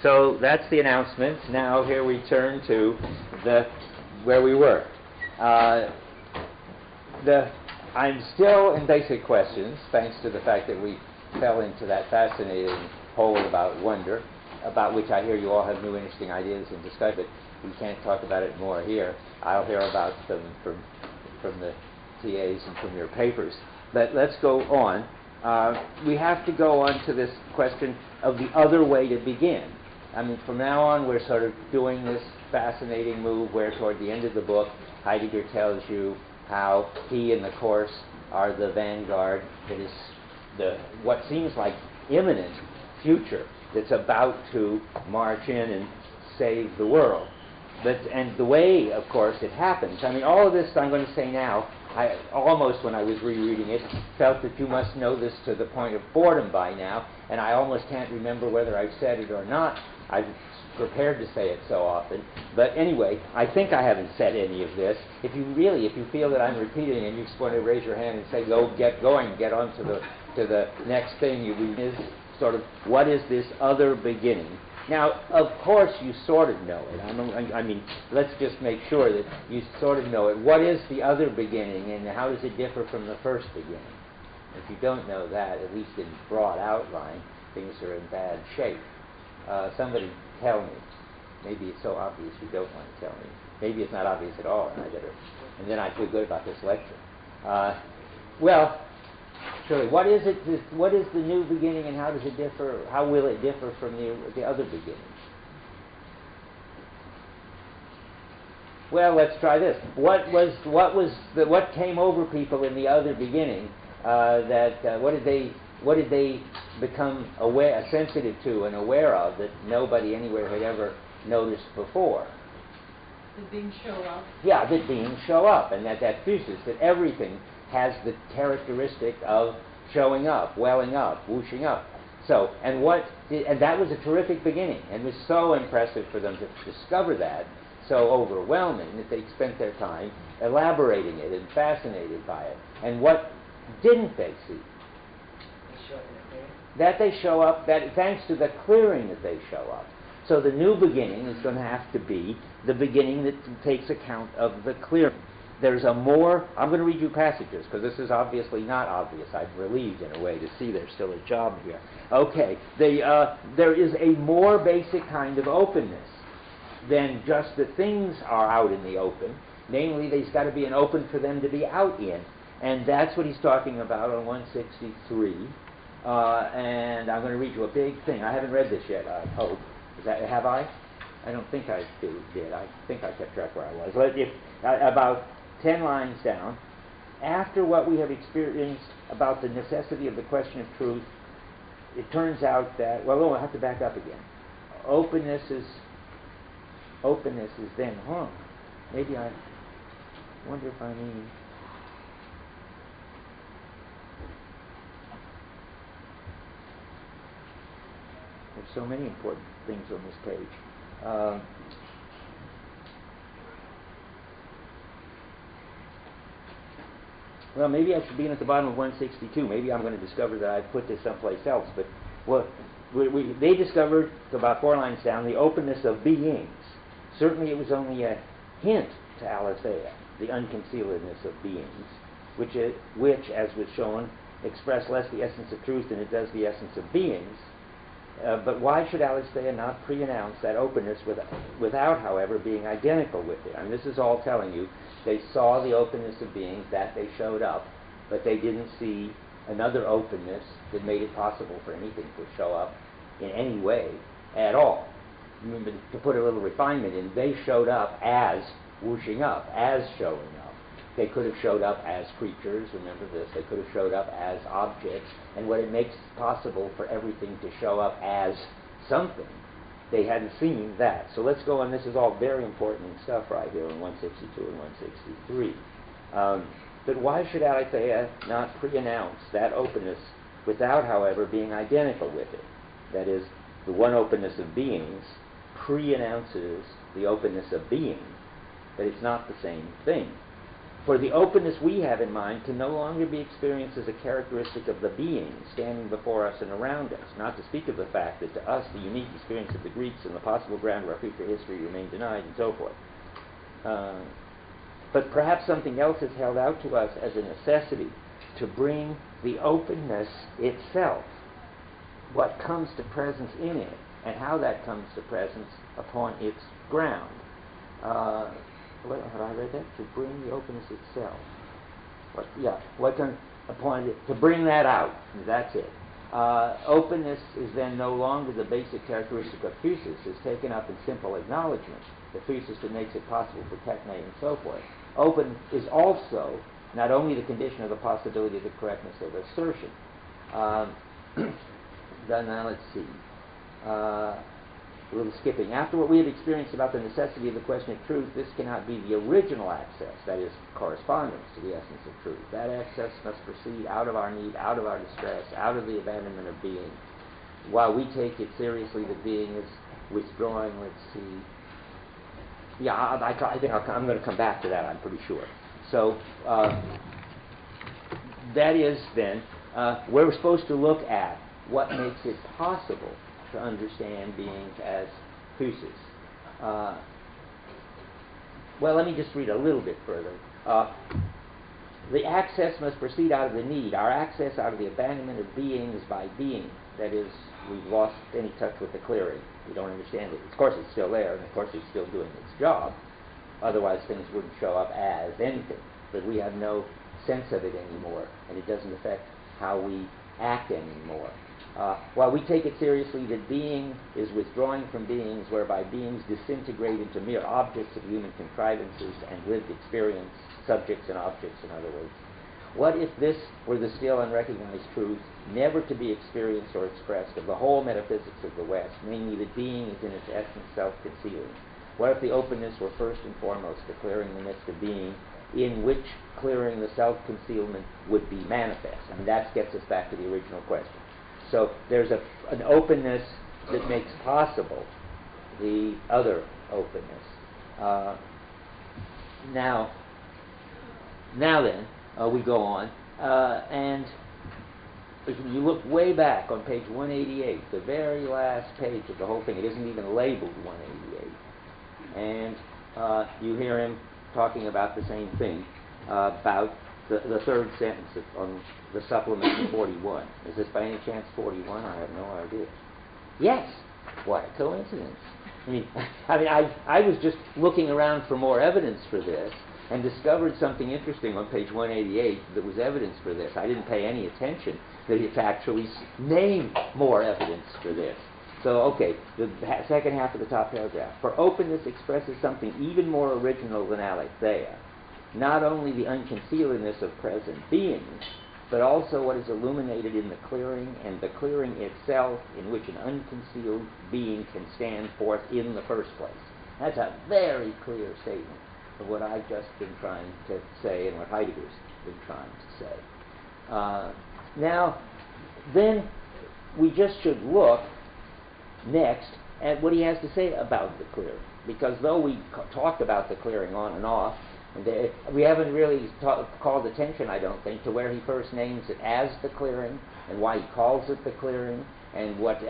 So that's the announcement. Now here we turn to where we were. I'm still in basic questions, thanks to the fact that we fell into that fascinating hole about wonder, about which I hear you all have new interesting ideas and discuss it. We can't talk about it more here. I'll hear about them from the TAs and from your papers. But let's go on. We have to go on to this question of the other way to begin. I mean, from now on, we're sort of doing this fascinating move where toward the end of the book, Heidegger tells you how he and the course are the vanguard that is what seems like imminent future that's about to march in and save the world. And the way, of course, it happens, I mean, all of this I'm going to say now, I almost, when I was rereading it, felt that you must know this to the point of boredom by now, and I almost can't remember whether I've said it or not. I've prepared to say it so often. But anyway, I think I haven't said any of this. If you feel that I'm repeating and you just want to raise your hand and say, go, get going, get on to the next thing, is sort of, what is this other beginning? Now, of course, you sort of know it. I mean, let's just make sure that you sort of know it. What is the other beginning, and how does it differ from the first beginning? If you don't know that, at least in broad outline, things are in bad shape. Somebody tell me. Maybe it's so obvious you don't want to tell me. Maybe it's not obvious at all, and then I feel good about this lecture. Well, surely, what is it? What is the new beginning, and how does it differ? How will it differ from the other beginning? Well, let's try this. What came over people in the other beginning? What did they become sensitive to and aware of that nobody anywhere had ever noticed before? The beings show up. Yeah, the beings show up, and that thesis that everything has the characteristic of showing up, welling up, whooshing up. So, and that was a terrific beginning, and was so impressive for them to discover that, so overwhelming that they spent their time elaborating it and fascinated by it. And what didn't they see? That they show up, that thanks to the clearing that they show up. So the new beginning is going to have to be the beginning that takes account of the clearing. I'm going to read you passages, because this is obviously not obvious. I'm relieved in a way to see there's still a job here. Okay, there is a more basic kind of openness than just that things are out in the open. Namely, there's got to be an open for them to be out in. And that's what he's talking about on 163. And I'm going to read you a big thing. I haven't read this yet, I hope. Have I? I don't think I did. I think I kept track where I was. About 10 lines down, after what we have experienced about the necessity of the question of truth, it turns out that, I have to back up again. Openness is then maybe I wonder if I mean... There's so many important things on this page. Well, maybe I should begin at the bottom of 162. Maybe I'm going to discover that I've put this someplace else. But they discovered, about 4 lines down, the openness of beings. Certainly it was only a hint to Aletheia, the unconcealedness of beings, which, as was shown, express less the essence of truth than it does the essence of beings. But why should Aletheia not pre-announce that openness without, however, being identical with it? I mean, this is all telling you they saw the openness of beings, that they showed up, but they didn't see another openness that made it possible for anything to show up in any way at all. Remember, to put a little refinement in, they showed up as whooshing up, as showing up. They could have showed up as creatures, remember this, they could have showed up as objects, and what it makes possible for everything to show up as something, they hadn't seen that. So let's go on, this is all very important stuff right here in 162 and 163. But why should Aletheia not pre-announce that openness without, however, being identical with it? That is, the one openness of beings pre-announces the openness of being, but it's not the same thing. For the openness we have in mind can no longer be experienced as a characteristic of the being standing before us and around us, not to speak of the fact that to us the unique experience of the Greeks and the possible ground of our future history remain denied, and so forth. But perhaps something else is held out to us as a necessity to bring the openness itself, what comes to presence in it, and how that comes to presence upon its ground. Have I read that? To bring the openness itself. What comes upon it, to bring that out. That's it. Openness is then no longer the basic characteristic of physis, is taken up in simple acknowledgement. The physis that makes it possible for techne and so forth. Open is also not only the condition of the possibility of the correctness of assertion. Now let's see. A little skipping. After what we have experienced about the necessity of the question of truth, this cannot be the original access, that is, correspondence to the essence of truth. That access must proceed out of our need, out of our distress, out of the abandonment of being. While we take it seriously that being is withdrawing, let's see. I think I'm going to come back to that, I'm pretty sure. So, that is then, we're supposed to look at what makes it possible to understand beings as physis. Well, let me just read a little bit further. The access must proceed out of the need. Our access out of the abandonment of being is by being. That is, we've lost any touch with the clearing. We don't understand it. Of course, it's still there, and of course, it's still doing its job. Otherwise, things wouldn't show up as anything. But we have no sense of it anymore, and it doesn't affect how we act anymore. While we take it seriously that being is withdrawing from beings, whereby beings disintegrate into mere objects of human contrivances and lived experience, subjects and objects, in other words. What if this were the still unrecognized truth, never to be experienced or expressed, of the whole metaphysics of the West, namely that being is in its essence self-concealing? What if the openness were first and foremost the clearing in the midst of being, in which clearing the self-concealment would be manifest? I mean, that gets us back to the original question. So there's an openness that makes possible the other openness. Now then, we go on, and if you look way back on page 188, the very last page of the whole thing, it isn't even labeled 188, and you hear him talking about the same thing, about the third sentence on the supplement to 41. Is this by any chance 41? I have no idea. Yes. What a coincidence. I was just looking around for more evidence for this and discovered something interesting on page 188 that was evidence for this. I didn't pay any attention that it's actually named more evidence for this. So, okay, the second half of the top paragraph. For openness expresses something even more original than aletheia. Not only the unconcealedness of present beings, but also what is illuminated in the clearing, and the clearing itself in which an unconcealed being can stand forth in the first place. That's a very clear statement of what I've just been trying to say and what Heidegger's been trying to say. Now, then we just should look next at what he has to say about the clearing. Because though we talked about the clearing on and off, we haven't really called attention, I don't think, to where he first names it as the clearing, and why he calls it the clearing, and what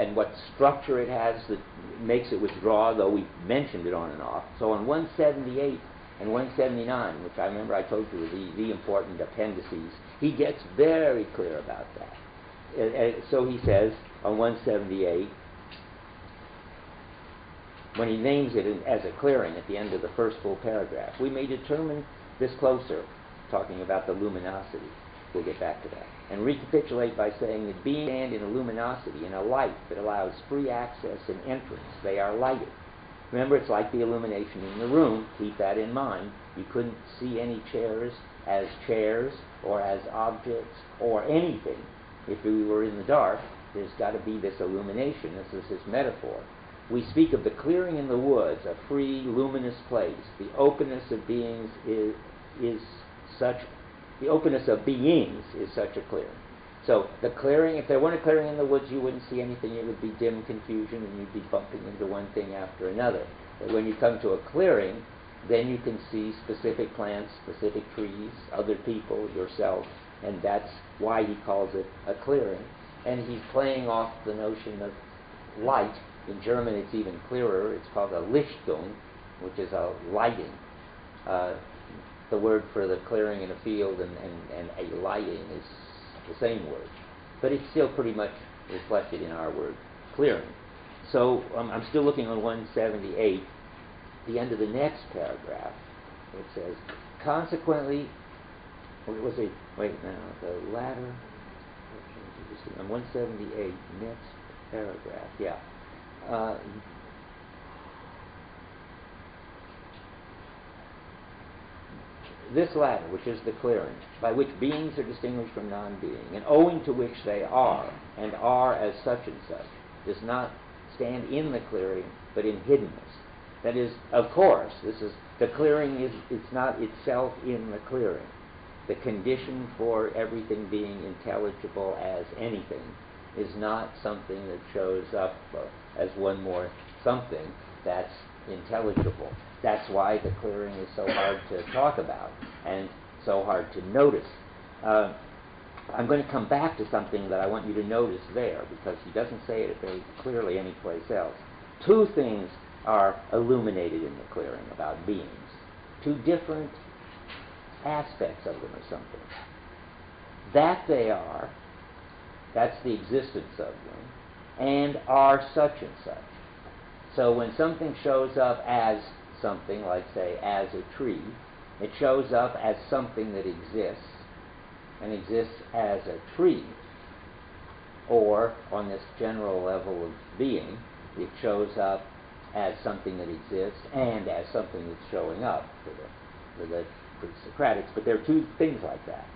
structure it has that makes it withdraw, though we mentioned it on and off. So on 178 and 179, which I remember I told you were the important appendices, he gets very clear about that. So he says on 178, when he names it as a clearing at the end of the first full paragraph, we may determine this closer, talking about the luminosity. We'll get back to that. And recapitulate by saying that being and in a luminosity, in a light that allows free access and entrance, they are lighted. Remember, it's like the illumination in the room. Keep that in mind. You couldn't see any chairs or as objects or anything if we were in the dark. There's got to be this illumination. This is this metaphor. We speak of the clearing in the woods, a free, luminous place. The openness of beings is such a clearing. So the clearing, if there weren't a clearing in the woods, you wouldn't see anything. It would be dim confusion, and you'd be bumping into one thing after another. But when you come to a clearing, then you can see specific plants, specific trees, other people, yourself, and that's why he calls it a clearing. And he's playing off the notion of light. In German it's even clearer. It's called a Lichtung, which is a lighting. The word for the clearing in a field and a lighting is the same word. But it's still pretty much reflected in our word, clearing. So I'm still looking on 178. The end of the next paragraph, it says, consequently, what was it? Wait now, the latter, on 178, next paragraph, yeah. This latter, which is the clearing, by which beings are distinguished from non-being, and owing to which they are, and are as such and such, does not stand in the clearing, but in hiddenness. That is, of course, the clearing it's not itself in the clearing. The condition for everything being intelligible as anything is not something that shows up as one more something that's intelligible. That's why the clearing is so hard to talk about and so hard to notice. I'm going to come back to something that I want you to notice there, because he doesn't say it very clearly anyplace else. Two things are illuminated in the clearing about beings. Two different aspects of them or something. That they are, that's the existence of them, and are such and such. So when something shows up as something, like say as a tree, it shows up as something that exists, and exists as a tree. Or, on this general level of being, it shows up as something that exists and as something that's showing up for the pre-Socratics. But there are two things like that.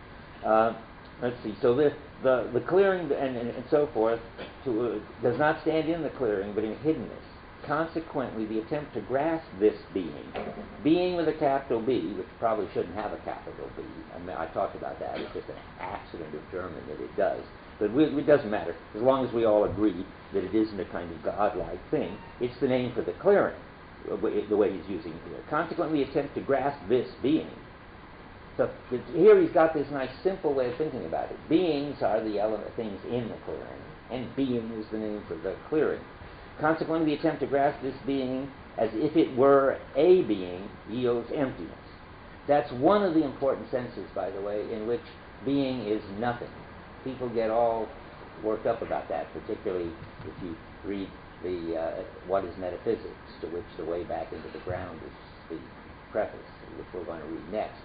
Let's see. So the clearing and so forth does not stand in the clearing, but in hiddenness. Consequently, the attempt to grasp this being with a capital B, which probably shouldn't have a capital B. I mean, I talked about that. It's just an accident of German that it does. But it doesn't matter. As long as we all agree that it isn't a kind of godlike thing, it's the name for the clearing, the way he's using it here. Consequently, attempt to grasp this being. So here he's got this nice simple way of thinking about it. Beings are the things in the clearing, and being is the name for the clearing. Consequently, the attempt to grasp this being as if it were a being yields emptiness. That's one of the important senses, by the way, in which being is nothing. People get all worked up about that, particularly if you read the What is Metaphysics, to which The Way Back into the Ground is the preface, which we're going to read next.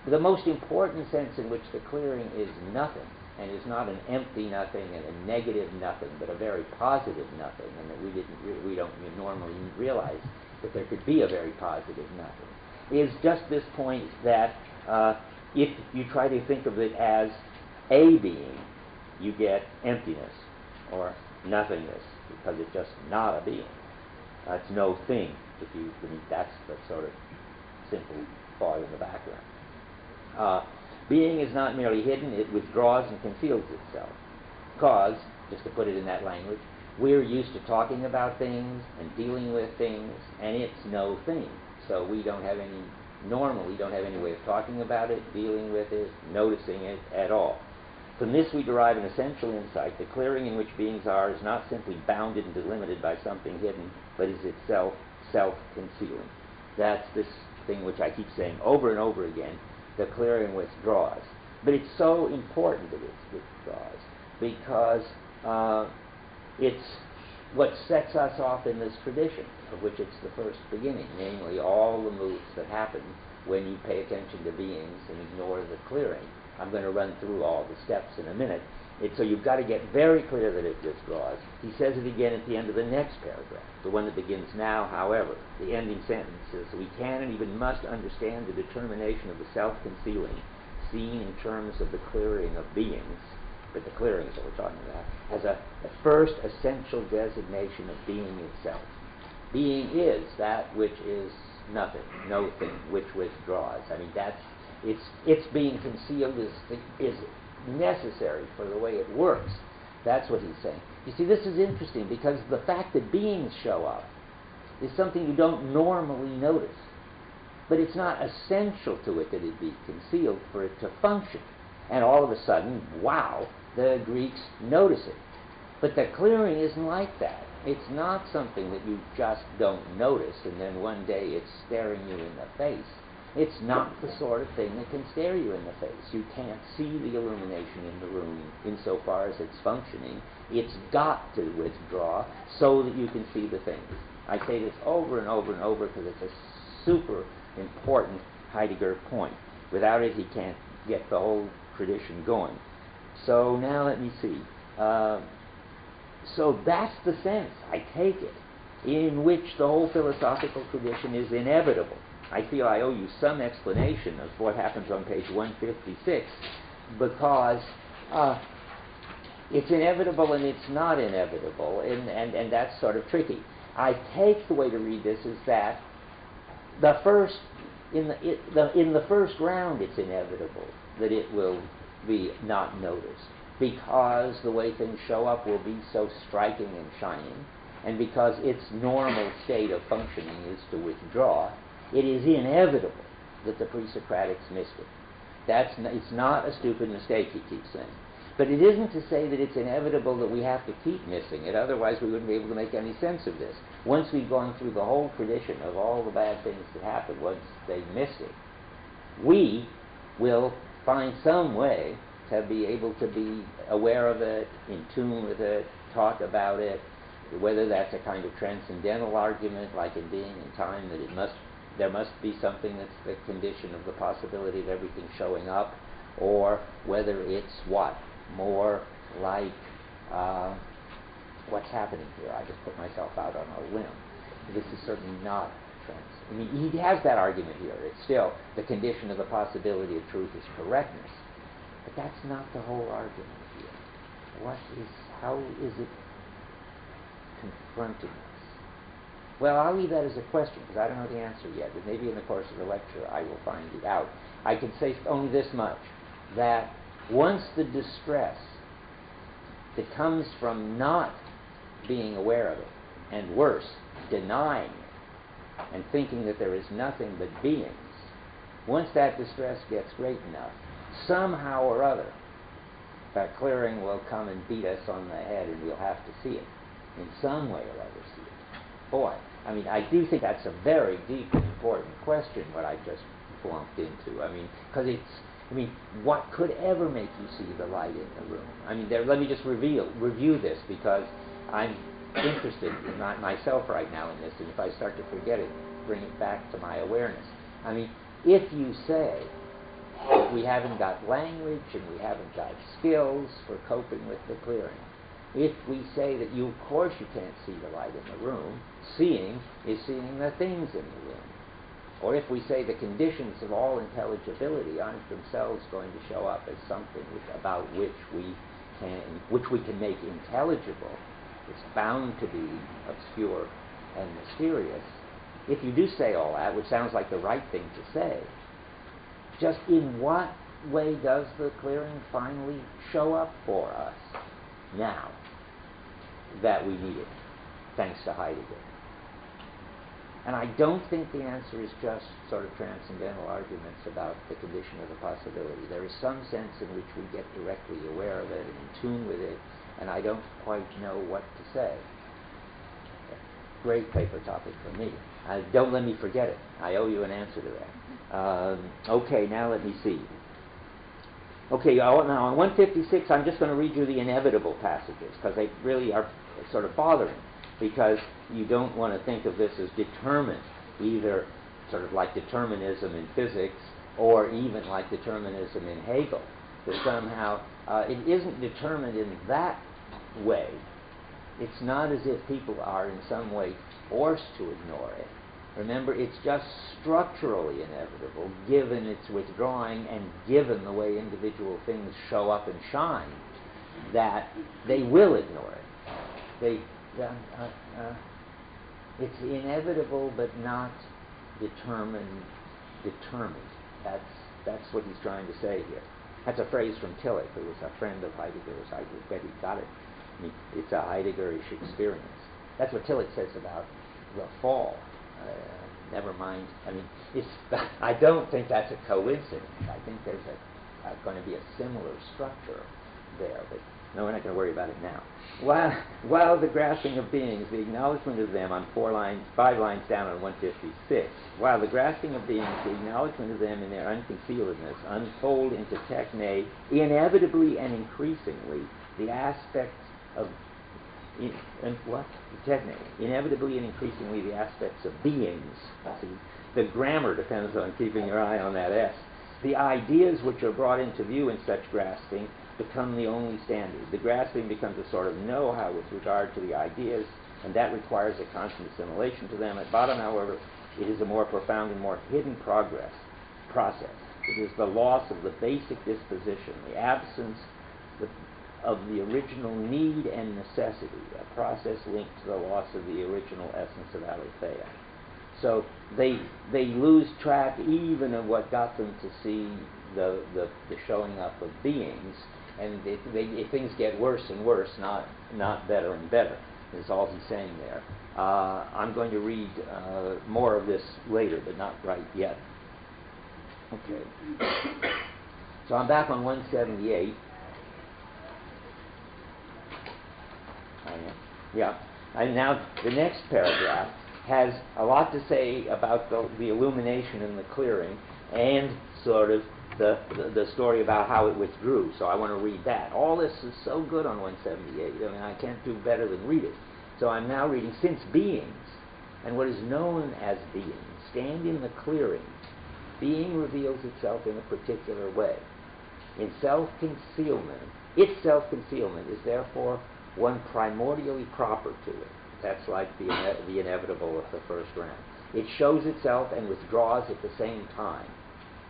The most important sense in which the clearing is nothing, and is not an empty nothing and a negative nothing, but a very positive nothing, and that we don't normally realize that there could be a very positive nothing, is just this point that if you try to think of it as a being, you get emptiness or nothingness, because it's just not a being. It's no thing. That's the sort of simple thought in the background. Being is not merely hidden, it withdraws and conceals itself. Because, just to put it in that language, we're used to talking about things and dealing with things, and it's no thing. So we don't have any way of talking about it, dealing with it, noticing it at all. From this we derive an essential insight. The clearing in which beings are is not simply bounded and delimited by something hidden, but is itself self-concealing. That's this thing which I keep saying over and over again. The clearing withdraws. But it's so important that it withdraws, because it's what sets us off in this tradition, of which it's the first beginning, namely all the moves that happen when you pay attention to beings and ignore the clearing. I'm going to run through all the steps in a minute. So you've got to get very clear that it withdraws. He says it again at the end of the next paragraph, the one that begins now, however. The ending sentence is, we can and even must understand the determination of the self-concealing, seen in terms of the clearing of beings, but the clearing is what we're talking about, as a first essential designation of being itself. Being is that which is nothing, no thing, which withdraws. I mean, its being concealed is necessary for the way it works. That's what he's saying. You see, this is interesting, because the fact that beings show up is something you don't normally notice. but it's not essential to it that it be concealed for it to function. And all of a sudden, wow, the Greeks notice it. But the clearing isn't like that. It's not something that you just don't notice and then one day it's staring you in the face. It's not the sort of thing that can stare you in the face. You can't see the illumination in the room insofar as it's functioning. It's got to withdraw so that you can see the things. I say this over and over and over because it's a super important Heidegger point. Without it, he can't get the whole tradition going. So now let me see. So that's the sense, I take it, in which the whole philosophical tradition is inevitable. I feel I owe you some explanation of what happens on page 156 because it's inevitable and it's not inevitable, and that's sort of tricky. I take the way to read this is that in the first round it's inevitable that it will be not noticed because the way things show up will be so striking and shining, and because its normal state of functioning is to withdraw. It is inevitable that the pre-Socratics missed it. It's not a stupid mistake, he keeps saying. But it isn't to say that it's inevitable that we have to keep missing it, otherwise we wouldn't be able to make any sense of this. Once we've gone through the whole tradition of all the bad things that happen once they miss it, we will find some way to be able to be aware of it, in tune with it, talk about it, whether that's a kind of transcendental argument, like in being and time, that there must be something that's the condition of the possibility of everything showing up, or whether it's more like what's happening here. I just put myself out on a limb. This is certainly not trans. I mean, he has that argument here. It's still the condition of the possibility of truth is correctness, but that's not the whole argument here. How is it confronting us? Well, I'll leave that as a question because I don't know the answer yet, but maybe in the course of the lecture I will find it out. I can say only this much, that once the distress that comes from not being aware of it, and worse, denying it, and thinking that there is nothing but beings, once that distress gets great enough, somehow or other, that clearing will come and beat us on the head and we'll have to see it. In some way or other see it. Boy, I mean, I do think that's a very deep and important question, what I just flunked into. I mean, because what could ever make you see the light in the room? I mean, let me just review this, because I'm interested in myself right now in this, and if I start to forget it, bring it back to my awareness. I mean, if you say that we haven't got language and we haven't got skills for coping with the clearing, if we say that of course you can't see the light in the room, seeing is seeing the things in the room. Or if we say the conditions of all intelligibility aren't themselves going to show up as something about which we can make intelligible, it's bound to be obscure and mysterious. If you do say all that, which sounds like the right thing to say, just in what way does the clearing finally show up for us now that we need it, thanks to Heidegger? And I don't think the answer is just sort of transcendental arguments about the condition of the possibility. There is some sense in which we get directly aware of it and in tune with it, and I don't quite know what to say. Great paper topic for me. Don't let me forget it. I owe you an answer to that. Okay, now let me see. Okay, now on 156, I'm just going to read you the inevitable passages, because they really are sort of bothering, because you don't want to think of this as determined, either sort of like determinism in physics, or even like determinism in Hegel, that somehow it isn't determined in that way. It's not as if people are in some way forced to ignore it. Remember, it's just structurally inevitable, given its withdrawing and given the way individual things show up and shine, that they will ignore it. It's inevitable, but not determined. That's what he's trying to say here. That's a phrase from Tillich, who was a friend of Heidegger's. I bet he got it. It's a Heideggerish experience. That's what Tillich says about the fall. never mind. I mean, I don't think that's a coincidence. I think there's going to be a similar structure there, but no, we're not going to worry about it now. While the grasping of beings, the acknowledgement of them on 5 lines down on 156, while the grasping of beings, the acknowledgement of them in their unconcealedness, unfold into techne, inevitably and increasingly, the aspects of inevitably and increasingly the aspects of beings. See, the grammar depends on keeping your eye on that S. The ideas which are brought into view in such grasping become the only standard. The grasping becomes a sort of know-how with regard to the ideas, and that requires a constant assimilation to them. At bottom, however, it is a more profound and more hidden process. It is the loss of the basic disposition, the absence of the original need and necessity, a process linked to the loss of the original essence of aletheia. So they lose track even of what got them to see the showing up of beings, and things get worse and worse, not better and better, is all he's saying there. I'm going to read more of this later, but not right yet. Okay. So I'm back on 178. Yeah. And now the next paragraph has a lot to say about the illumination and the clearing, and sort of the story about how it withdrew. So I want to read that. All this is so good on 178. I mean, I can't do better than read it. So I'm now reading, since beings and what is known as being stand in the clearing, being reveals itself in a particular way. In self-concealment, its self-concealment is therefore one primordially proper to it. That's like the inevitable of the first round. It shows itself and withdraws at the same time.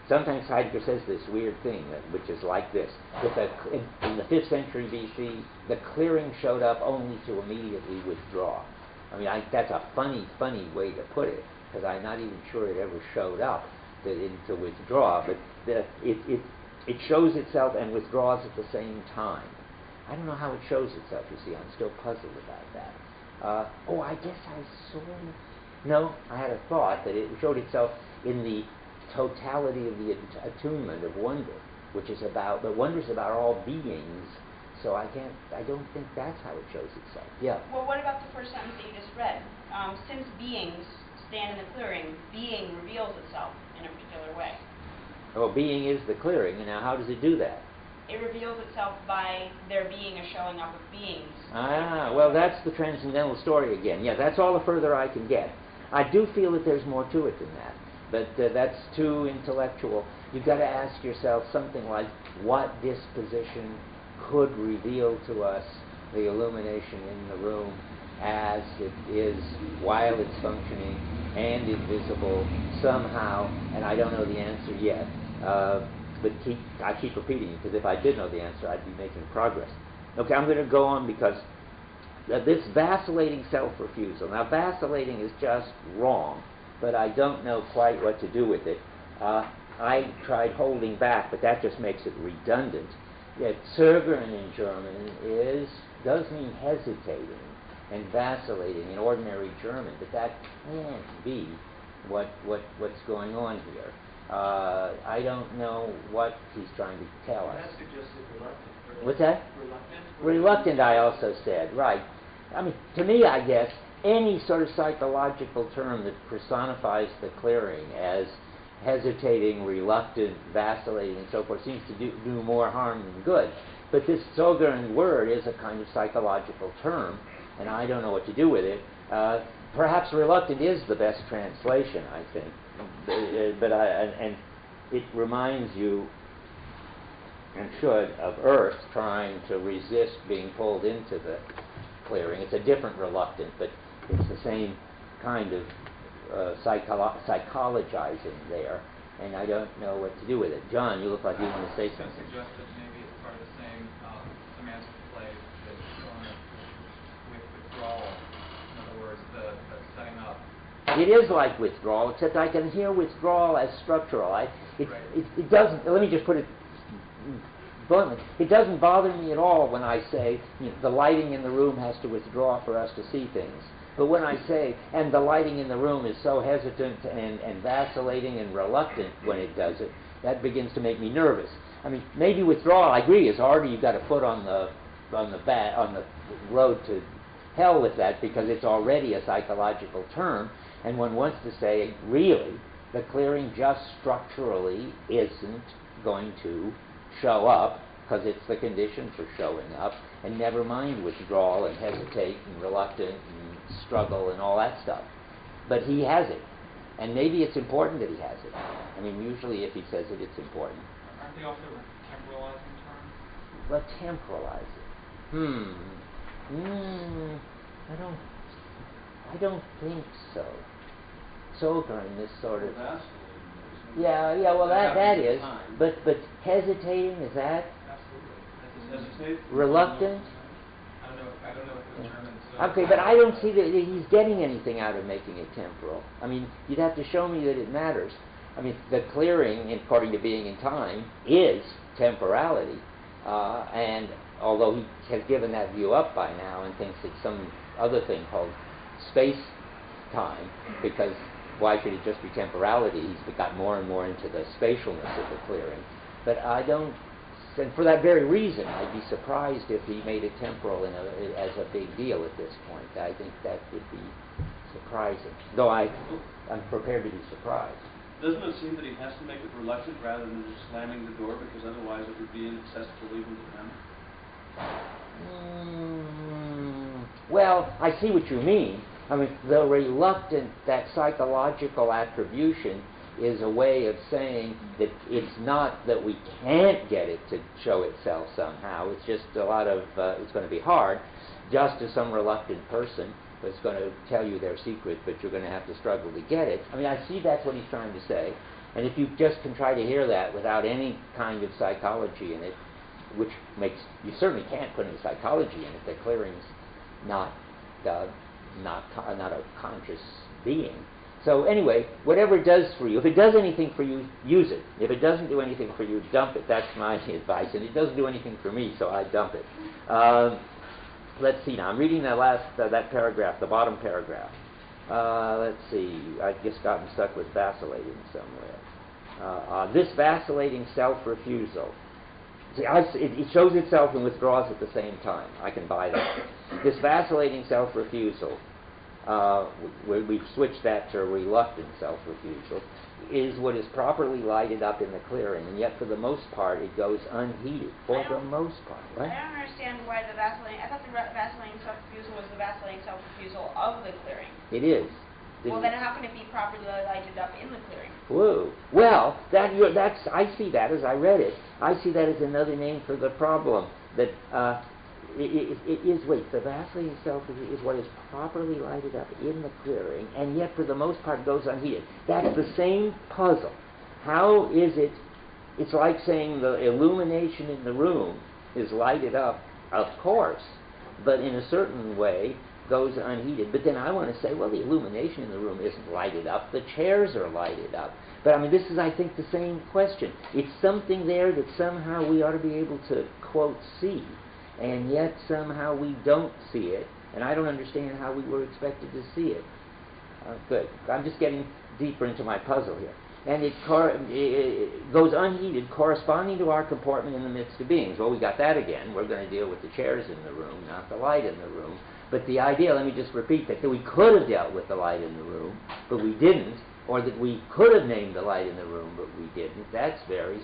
Sometimes Heidegger says this weird thing, which is like this. In the 5th century BC, the clearing showed up only to immediately withdraw. I mean, that's a funny way to put it, because I'm not even sure it ever showed up to withdraw, but it shows itself and withdraws at the same time. I don't know how it shows itself, you see. I'm still puzzled about that. I guess I sort of... No, I had a thought that it showed itself in the totality of the attunement of wonder, which is about... But wonder's about all beings, so I don't think that's how it shows itself. Yeah? Well, what about the first sentence that you just read? Since beings stand in the clearing, being reveals itself in a particular way. Oh, being is the clearing, and now how does it do that? It reveals itself by there being a showing up of beings. Well, that's the transcendental story again. Yeah, that's all the further I can get. I do feel that there's more to it than that, but that's too intellectual. You've got to ask yourself something like, what disposition could reveal to us the illumination in the room as it is while it's functioning and invisible somehow, and I don't know the answer yet. But I keep repeating it, because if I did know the answer, I'd be making progress. Okay, I'm going to go on, because this vacillating self-refusal. Now, vacillating is just wrong, but I don't know quite what to do with it. I tried holding back, but that just makes it redundant. Yet zögern in German does mean hesitating and vacillating in ordinary German, but that can't be what's going on here. I don't know what he's trying to tell us. That suggested reluctant. What's that? Reluctant. Reluctant, I also said, right. I mean, to me, I guess, any sort of psychological term that personifies the clearing as hesitating, reluctant, vacillating, and so forth seems to do more harm than good. But this zögern word is a kind of psychological term, and I don't know what to do with it. Perhaps reluctant is the best translation, I think. But it reminds you, and should, of Earth trying to resist being pulled into the clearing. It's a different reluctant, but it's the same kind of psychologizing there, and I don't know what to do with it. John, you look like you want to say something. I suggest that maybe it's part of the same semantic play that's going on with withdrawal. In other words, the setting up. It is like withdrawal, except I can hear withdrawal as structural. It doesn't. Let me just put it bluntly, it doesn't bother me at all when I say, the lighting in the room has to withdraw for us to see things. But when I say, and the lighting in the room is so hesitant and vacillating and reluctant when it does it, that begins to make me nervous. I mean, maybe withdrawal, I agree, is harder. You've got a foot on the road to hell with that because it's already a psychological term, and one wants to say, really, the clearing just structurally isn't going to show up because it's the condition for showing up, and never mind withdrawal and hesitate and reluctant and struggle and all that stuff. But he has it, and maybe it's important that he has it. I mean, usually if he says it, it's important. Aren't they also temporalizing terms? But temporalizing. I don't think so. Sobering, this sort of. Yeah. Well, that is. But hesitating, is that? Absolutely. Reluctant. I don't know if the term is. Okay, but I don't see that he's getting anything out of making it temporal. I mean, you'd have to show me that it matters. I mean, the clearing, according to Being in Time, is temporality. And although he has given that view up by now and thinks it's some other thing called space-time, because why should it just be temporality? He's got more and more into the spatialness of the clearing. But I don't, and for that very reason, I'd be surprised if he made it temporal as a big deal at this point. I think that would be surprising, though I'm prepared to be surprised. Doesn't it seem that he has to make it reluctant rather than just slamming the door, because otherwise it would be inaccessible even to them? Well, I see what you mean. I mean, the reluctant, that psychological attribution is a way of saying that it's not that we can't get it to show itself somehow. It's just a lot of, it's going to be hard, just as some reluctant person is going to tell you their secret, but you're going to have to struggle to get it. I mean, I see that's what he's trying to say. And if you just can try to hear that without any kind of psychology in it, which makes, you certainly can't put any psychology in it. The clearing's not a conscious being. So anyway, whatever it does for you, if it does anything for you, use it. If it doesn't do anything for you, dump it. That's my advice. And it doesn't do anything for me, so I dump it. Let's see now. I'm reading that paragraph, the bottom paragraph. Let's see. I've just gotten stuck with vacillating somewhere. This vacillating self-refusal. See, it shows itself and withdraws at the same time. I can buy that. This vacillating self-refusal, we've switched that to reluctant self-refusal, is what is properly lighted up in the clearing, and yet for the most part it goes unheeded. For the most part, right? I don't understand why the vacillating. I thought the vacillating self-refusal was the vacillating self-refusal of the clearing. It is. Well, then how can it be properly lighted up in the clearing? Whoa. Well, that's. I see that as I read it. I see that as another name for the problem. That it is. Wait, the vacillating self is what is properly lighted up in the clearing, and yet for the most part goes unheeded. That's the same puzzle. How is it? It's like saying the illumination in the room is lighted up, of course, but in a certain way goes unheeded. But then I want to say, well, the illumination in the room isn't lighted up. The chairs are lighted up. But I mean, this is, I think, the same question. It's something there that somehow we ought to be able to, quote, see, and yet somehow we don't see it. And I don't understand how we were expected to see it. Good. I'm just getting deeper into my puzzle here. And it goes unheeded, corresponding to our comportment in the midst of beings. Well, we got that again. We're going to deal with the chairs in the room, not the light in the room. But the idea, let me just repeat that we could have dealt with the light in the room, but we didn't, or that we could have named the light in the room, but we didn't, that's very,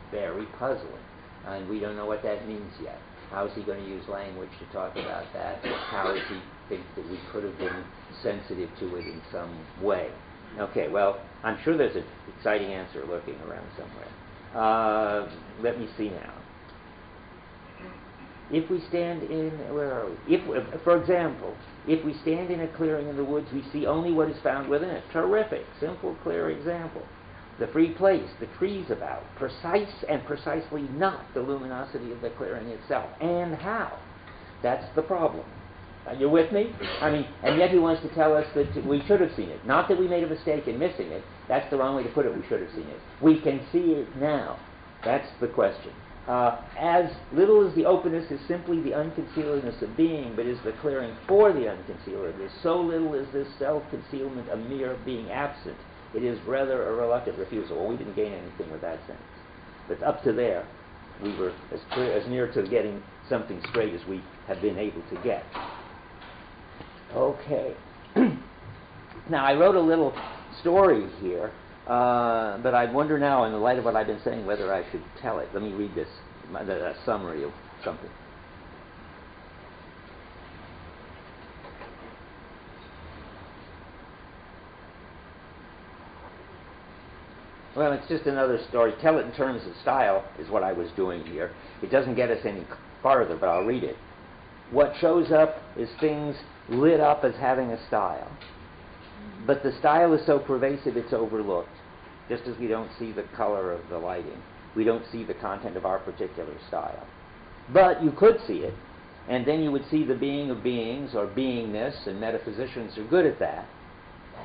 very puzzling. And we don't know what that means yet. How is he going to use language to talk about that? How does he think that we could have been sensitive to it in some way? Okay, well, I'm sure there's an exciting answer lurking around somewhere. Let me see now. If we stand in, where are we? For example, if we stand in a clearing in the woods, we see only what is found within it. Terrific, simple, clear example. The free place, the trees about, precise and precisely not the luminosity of the clearing itself. And how? That's the problem. Are you with me? I mean, and yet he wants to tell us that we should have seen it. Not that we made a mistake in missing it. That's the wrong way to put it. We should have seen it. We can see it now. That's the question. As little as the openness is simply the unconcealedness of being, but is the clearing for the unconcealedness, so little is this self-concealment a mere being absent. It is rather a reluctant refusal. Well, we didn't gain anything with that sentence. But up to there, we were as near to getting something straight as we have been able to get. Okay. Now, I wrote a little story here, but I wonder now, in the light of what I've been saying, whether I should tell it. Let me read this, a summary of something. Well, it's just another story. Tell it in terms of style is what I was doing here. It doesn't get us any farther, but I'll read it. What shows up is things lit up as having a style. But the style is so pervasive it's overlooked. Just as we don't see the color of the lighting, we don't see the content of our particular style. But you could see it, and then you would see the being of beings, or beingness, and metaphysicians are good at that.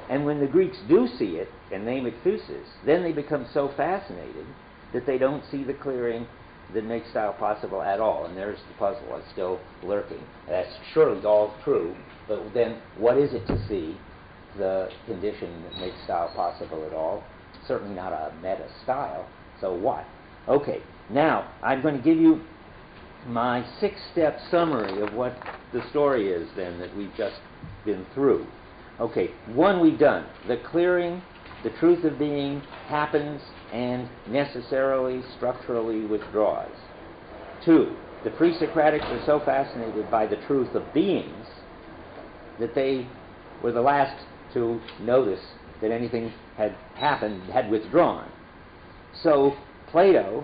And when the Greeks do see it, and name it physis, then they become so fascinated that they don't see the clearing that makes style possible at all. And there's the puzzle that's still lurking. That's surely all true, but then what is it to see the condition that makes style possible at all? Certainly not a meta style. So what? Okay, now I'm going to give you my 6-step summary of what the story is then that we've just been through. Okay, 1 we've done. The clearing, the truth of being happens and necessarily, structurally withdraws. 2, the pre-Socratics were so fascinated by the truth of beings that they were the last to notice that anything had happened, had withdrawn. So Plato,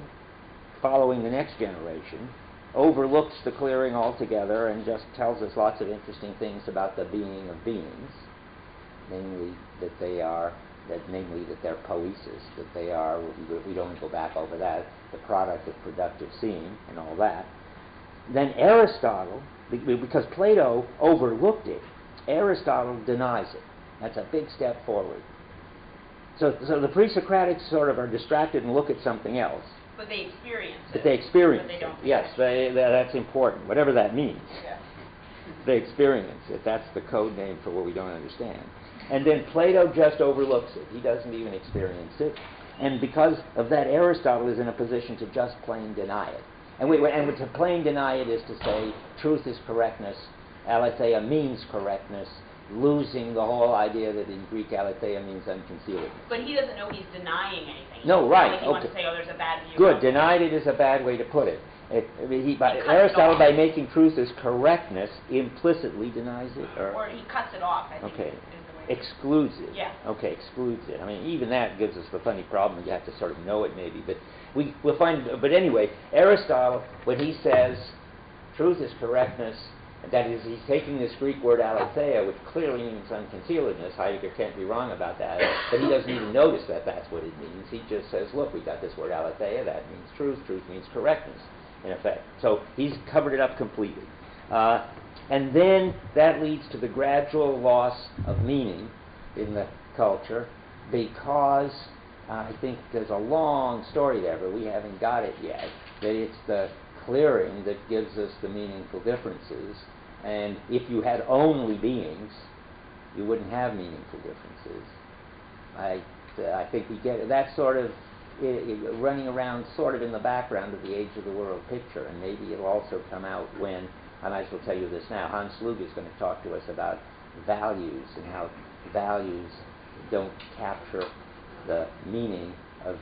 following the next generation, overlooks the clearing altogether and just tells us lots of interesting things about the being of beings, namely that they're poiesis, that they are, we don't go back over that, the product of productive seeing and all that. Then Aristotle, because Plato overlooked it, Aristotle denies it. That's a big step forward. So the pre-Socratics sort of are distracted and look at something else. But they experience it. But they experience but they don't it. Yes, that's important, whatever that means. Yeah. They experience it. That's the code name for what we don't understand. And then Plato just overlooks it. He doesn't even experience it. And because of that, Aristotle is in a position to just plain deny it. And to plain deny it is to say truth is correctness, aletheia means correctness, losing the whole idea that in Greek aletheia means unconcealedness. But he doesn't know he's denying anything. No, right. He wants to say, oh, there's a bad view. Good. Denied it is a bad way to put it. Aristotle, by making truth as correctness, implicitly denies it. Or he cuts it off, I think. Okay. Excludes it. Yeah. Okay, excludes it. I mean, even that gives us the funny problem. You have to sort of know it, maybe. But we'll find. But anyway, Aristotle, when he says truth is correctness, that is, he's taking this Greek word aletheia, which clearly means unconcealedness. Heidegger can't be wrong about that. But he doesn't even notice that that's what it means. He just says, look, we got this word aletheia. That means truth. Truth means correctness, in effect. So he's covered it up completely. And then that leads to the gradual loss of meaning in the culture, because I think there's a long story there, but we haven't got it yet, that it's the clearing that gives us the meaningful differences. And if you had only beings, you wouldn't have meaningful differences. I think we get it. That's sort of running around sort of in the background of the age of the world picture, and maybe it'll also come out when, I might as well tell you this now, Hans Sloog is going to talk to us about values and how values don't capture the meaning of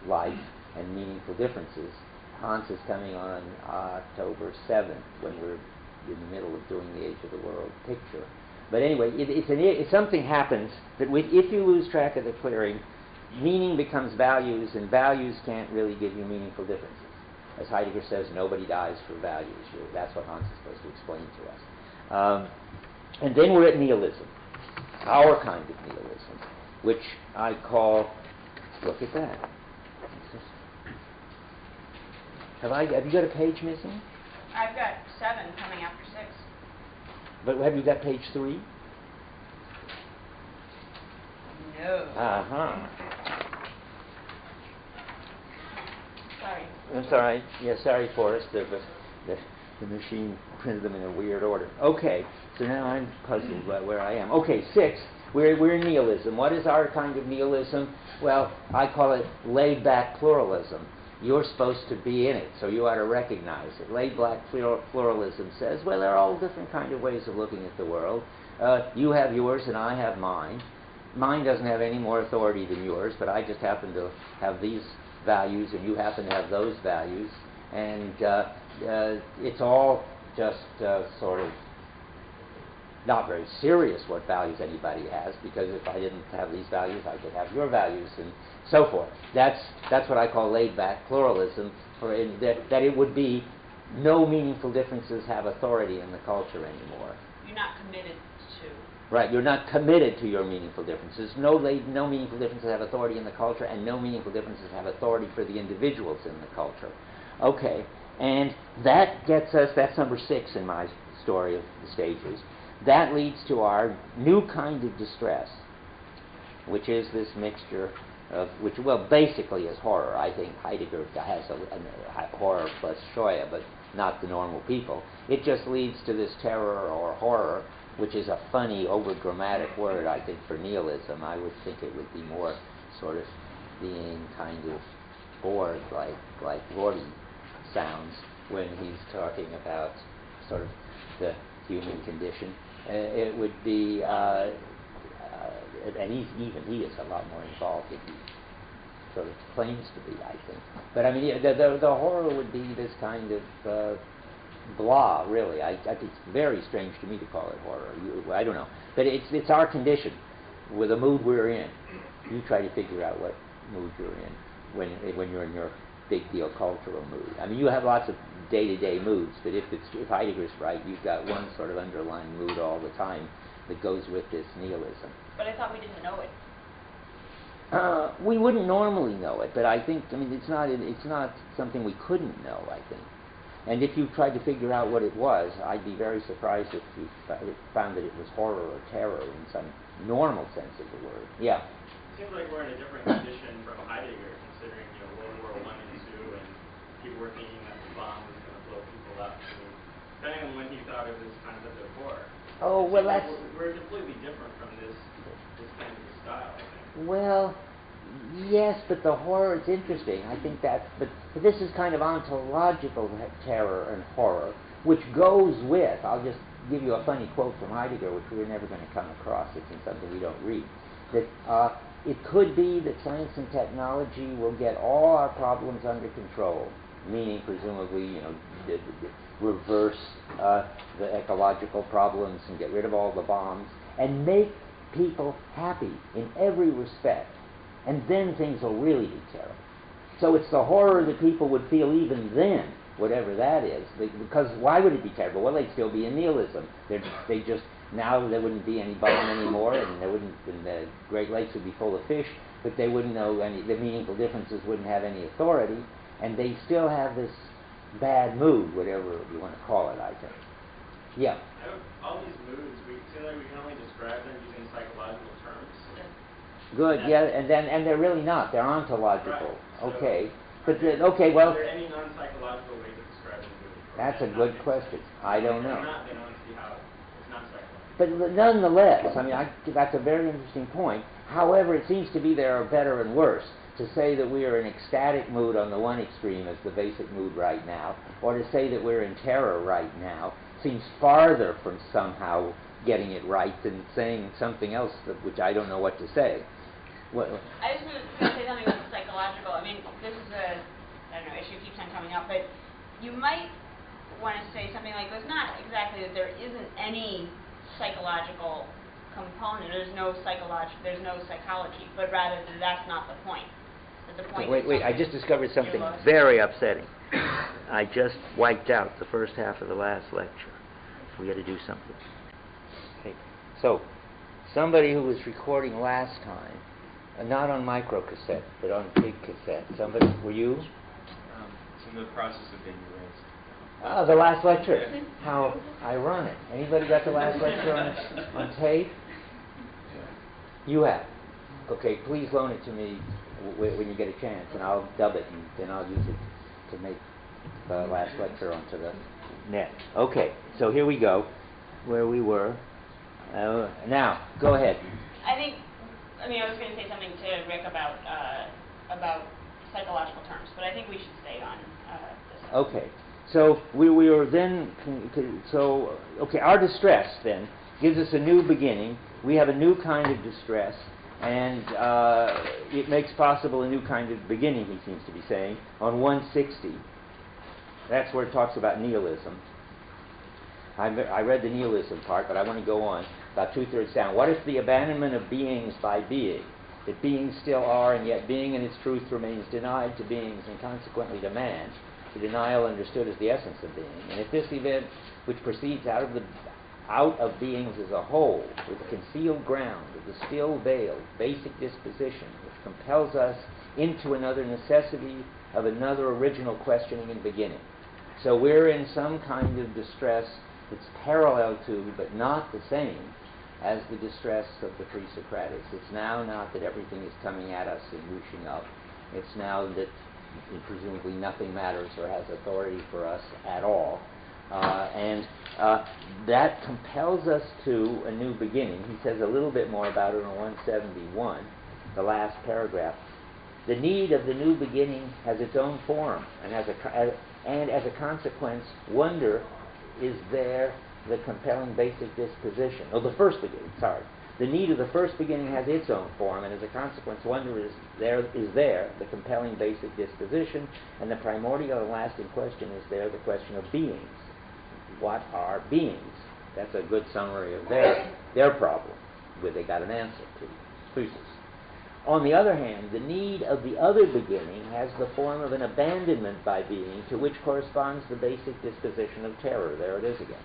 life and meaningful differences. Hans is coming on October 7th when we're in the middle of doing the Age of the World picture. But anyway, if something happens that if you lose track of the clearing, meaning becomes values, and values can't really give you meaningful differences. As Heidegger says, nobody dies for values. That's what Hans is supposed to explain to us. And then we're at nihilism, our kind of nihilism, which I call, look at that. Have you got a page missing? I've got 7 coming after 6. But have you got page 3? No. Uh-huh. Sorry. That's all right. Yeah, sorry, Forrest. The machine printed them in a weird order. Okay, so now I'm puzzled by where I am. Okay, 6. We're in nihilism. What is our kind of nihilism? Well, I call it laid-back pluralism. You're supposed to be in it, so you ought to recognize it. Laid-back pluralism says, well, there are all different kind of ways of looking at the world. You have yours and I have mine. Mine doesn't have any more authority than yours, but I just happen to have these values and you happen to have those values. And it's all just sort of not very serious what values anybody has, because if I didn't have these values, I could have your values and so forth. That's what I call laid-back pluralism, that it would be no meaningful differences have authority in the culture anymore. You're not committed to. Right, you're not committed to your meaningful differences. No meaningful differences have authority in the culture, and no meaningful differences have authority for the individuals in the culture. Okay, and that gets us, that's number 6 in my story of the stages. That leads to our new kind of distress, which is this mixture of, which, well, basically is horror. I think Heidegger has a horror plus Shoya, but not the normal people. It just leads to this terror or horror, which is a funny, over-dramatic word, I think, for nihilism. I would think it would be more sort of being kind of bored, like Rorty sounds when he's talking about sort of the human condition. It would be, and even he is a lot more involved than he sort of claims to be, I think. But I mean, the horror would be this kind of blah, really. I think it's very strange to me to call it horror. I don't know. But it's our condition, with the mood we're in. You try to figure out what mood you're in when you're in your big deal cultural mood. I mean, you have lots of day-to-day moods, but if Heidegger's right, you've got one sort of underlying mood all the time that goes with this nihilism. But I thought we didn't know it. We wouldn't normally know it, but I think, I mean, it's not something we couldn't know, I think. And if you tried to figure out what it was, I'd be very surprised if you found that it was horror or terror in some normal sense of the word. Yeah? It seems like we're in a different condition from Heidegger, considering, World War I and II, and people were thinking that the bomb was going to blow people up. I mean, depending on when he thought of this concept of horror. Oh, well, that's... We're completely different from this kind of style, I think. Well, yes, but the horror is interesting. I think that's... But this is kind of ontological terror and horror, which goes with... I'll just give you a funny quote from Heidegger, which we're never going to come across. It's in something we don't read. That it could be that science and technology will get all our problems under control, meaning presumably, reverse the ecological problems and get rid of all the bombs and make people happy in every respect. And then things will really be terrible. So it's the horror that people would feel even then, whatever that is. Because why would it be terrible? Well, they'd still be in nihilism. Now there wouldn't be any bomb anymore, and the Great Lakes would be full of fish, but they wouldn't know the meaningful differences wouldn't have any authority, and they still have this bad mood, whatever you want to call it, I think. Yeah? All these moods, we feel like we can only describe them using psychological terms. Good, yeah, and they're really not. They're ontological. Right. Okay. Well... Are there any non-psychological ways of describing mood? That's a good question. I don't know. If not, then I don't see how it's not psychological. But nonetheless, I mean, that's a very interesting point. However, it seems to be there are better and worse. To say that we are in ecstatic mood on the one extreme as the basic mood right now, or to say that we're in terror right now, seems farther from somehow getting it right than saying something else which I don't know what to say. I just was going to say something about the psychological. I mean, this is issue keeps on coming up, but you might want to say something like, it's not exactly that there isn't any psychological component. There's no psychology, but rather that that's not the point. That the point wait, I just discovered something very upsetting. I just wiped out the first half of the last lecture. We had to do something. Okay. So, somebody who was recording last time, not on micro cassette, but on big cassette. Somebody, were you? It's in the process of being erased. Oh, the last lecture. How ironic. Anybody got the last lecture on tape? You have. Okay, please loan it to me when you get a chance, and I'll dub it, and then I'll use it to make the last lecture onto the net. Okay, so here we go, where we were. Now, go ahead. I was going to say something to Rick about psychological terms, but I think we should stay on this. Okay, so we were then, our distress then gives us a new beginning. We have a new kind of distress, and it makes possible a new kind of beginning, he seems to be saying, on 160. That's where it talks about nihilism. I read the nihilism part, but I want to go on about 2/3 down. What if the abandonment of beings by being, that beings still are, and yet being in its truth remains denied to beings and consequently to man, the denial understood as the essence of being? And if this event, which proceeds out of beings as a whole, with the concealed ground of the still veiled basic disposition, which compels us into another necessity of another original questioning and beginning. So we're in some kind of distress that's parallel to, but not the same, as the distress of the pre-Socratics. It's now not that everything is coming at us and whooshing up. It's now that presumably nothing matters or has authority for us at all. And that compels us to a new beginning. He says a little bit more about it on 171, the last paragraph. The need of the new beginning has its own form, and as a consequence, wonder is there the compelling basic disposition. The first beginning, sorry. The need of the first beginning has its own form, and as a consequence, wonder is there the compelling basic disposition, and the primordial and lasting question is there the question of beings. What are beings? That's a good summary of their problem, where they got an answer to. Drusus. On the other hand, the need of the other beginning has the form of an abandonment by being, to which corresponds the basic disposition of terror. There it is again.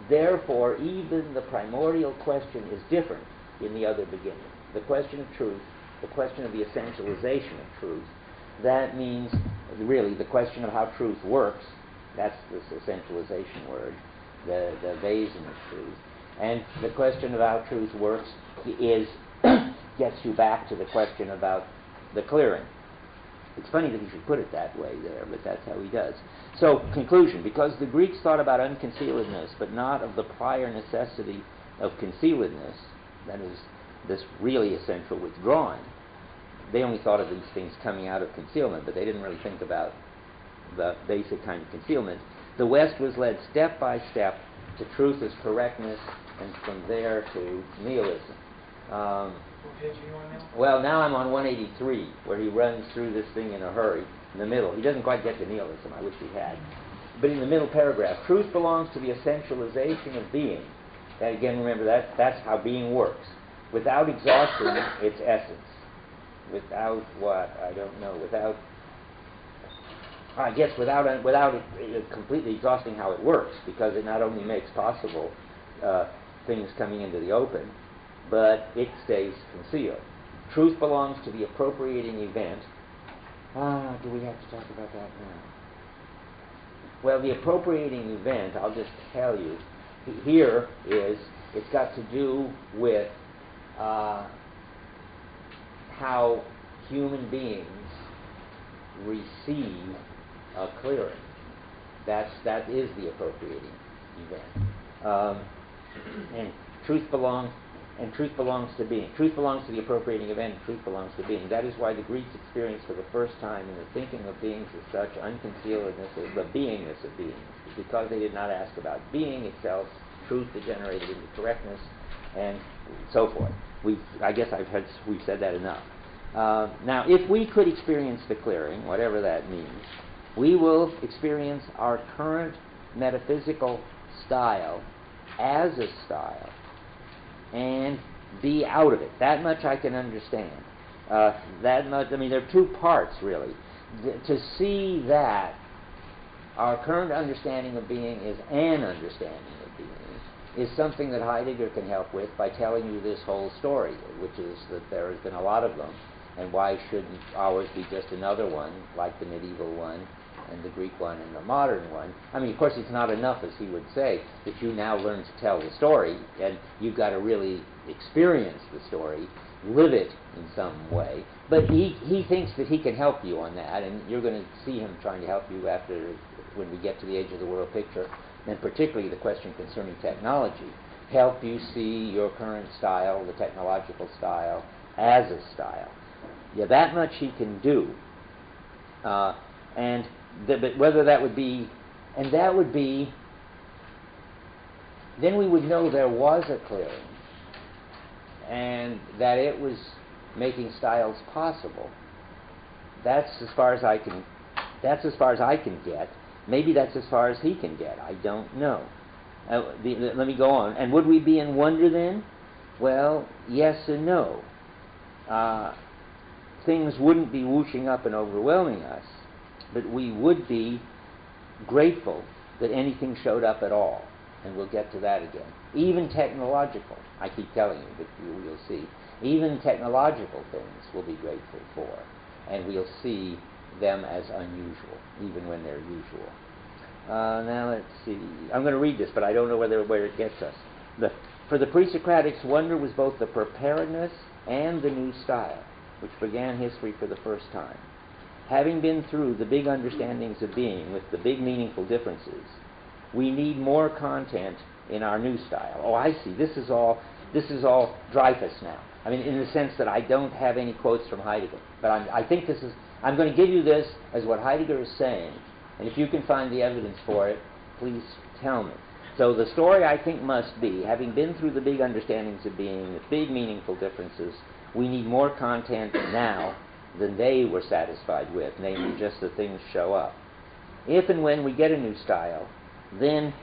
Therefore, even the primordial question is different in the other beginning. The question of truth, the question of the essentialization of truth, that means really the question of how truth works. That's this essentialization word, the evasion of truth. And the question of how truth works gets you back to the question about the clearing. It's funny that he should put it that way there, but that's how he does. So, conclusion. Because the Greeks thought about unconcealedness, but not of the prior necessity of concealedness, that is, this really essential withdrawing, they only thought of these things coming out of concealment, but they didn't really think about the basic kind of concealment. The West was led step by step to truth as correctness, and from there to nihilism. What page are you on now? Well, now I'm on 183, where he runs through this thing in a hurry. In the middle, he doesn't quite get to nihilism. I wish he had. But in the middle paragraph, truth belongs to the essentialization of being. And again, remember that's how being works. Without exhausting its essence. Without what? I don't know. Without it completely exhausting how it works, because it not only makes possible things coming into the open, but it stays concealed. Truth belongs to the appropriating event. Do we have to talk about that now? Well, the appropriating event, I'll just tell you, here is, it's got to do with how human beings receive a clearing. That is the appropriating event. And truth belongs to being. Truth belongs to the appropriating event, and truth belongs to being. That is why the Greeks experienced for the first time in the thinking of beings as such unconcealedness as the beingness of beings. Because they did not ask about being itself, truth degenerated into correctness, and so forth. I guess we've said that enough. Now, if we could experience the clearing, whatever that means, we will experience our current metaphysical style as a style and be out of it. That much I can understand. That much, there are two parts, really. To see that our current understanding of being is an understanding of being is something that Heidegger can help with by telling you this whole story, which is that there has been a lot of them, and why shouldn't ours be just another one, like the medieval one, and the Greek one and the modern one. I mean, of course, it's not enough, as he would say, that you now learn to tell the story, and you've got to really experience the story, live it in some way. But he thinks that he can help you on that, and you're going to see him trying to help you when we get to the Age of the World picture, and particularly the question concerning technology, help you see your current style, the technological style, as a style. Yeah, that much he can do. But whether that would be, and that would be, then we would know there was a clearing, and that it was making styles possible. That's as far as I can get. Maybe that's as far as he can get. I don't know. Let me go on. And would we be in wonder then? Well, yes and no. Things wouldn't be whooshing up and overwhelming us, but we would be grateful that anything showed up at all. And we'll get to that again. Even technological, I keep telling you, but you'll see. Even technological things we'll be grateful for, and we'll see them as unusual, even when they're usual. Now let's see. I'm going to read this, but I don't know where it gets us. For the pre-Socratics, wonder was both the preparedness and the new style, which began history for the first time. Having been through the big understandings of being with the big meaningful differences, we need more content in our new style. Oh, I see. This is all Dreyfus now. I mean, in the sense that I don't have any quotes from Heidegger, but I think this is. I'm going to give you this as what Heidegger is saying, and if you can find the evidence for it, please tell me. So the story, I think, must be, having been through the big understandings of being, the big meaningful differences, we need more content now than they were satisfied with, namely just that things show up. If and when we get a new style, then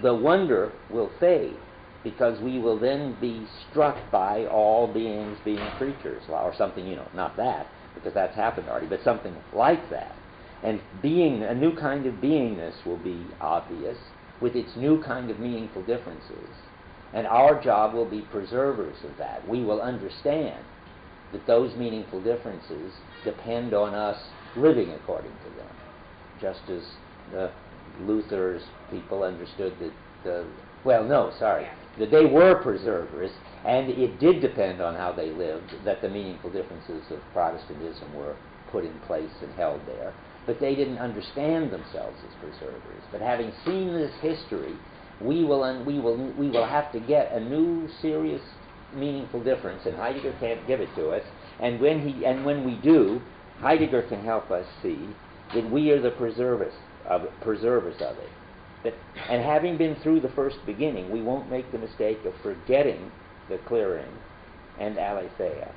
the wonder will fade, because we will then be struck by all beings being creatures, or something, not that, because that's happened already, but something like that. And being, a new kind of beingness will be obvious, with its new kind of meaningful differences. And our job will be preservers of that. We will understand that those meaningful differences depend on us living according to them, just as Luther's people understood that that they were preservers, and it did depend on how they lived that the meaningful differences of Protestantism were put in place and held there. But they didn't understand themselves as preservers. But having seen this history, we will have to get a new, serious, meaningful difference, and Heidegger can't give it to us. And when we do, Heidegger can help us see that we are the preservers of it. And having been through the first beginning, we won't make the mistake of forgetting the clearing and aletheia.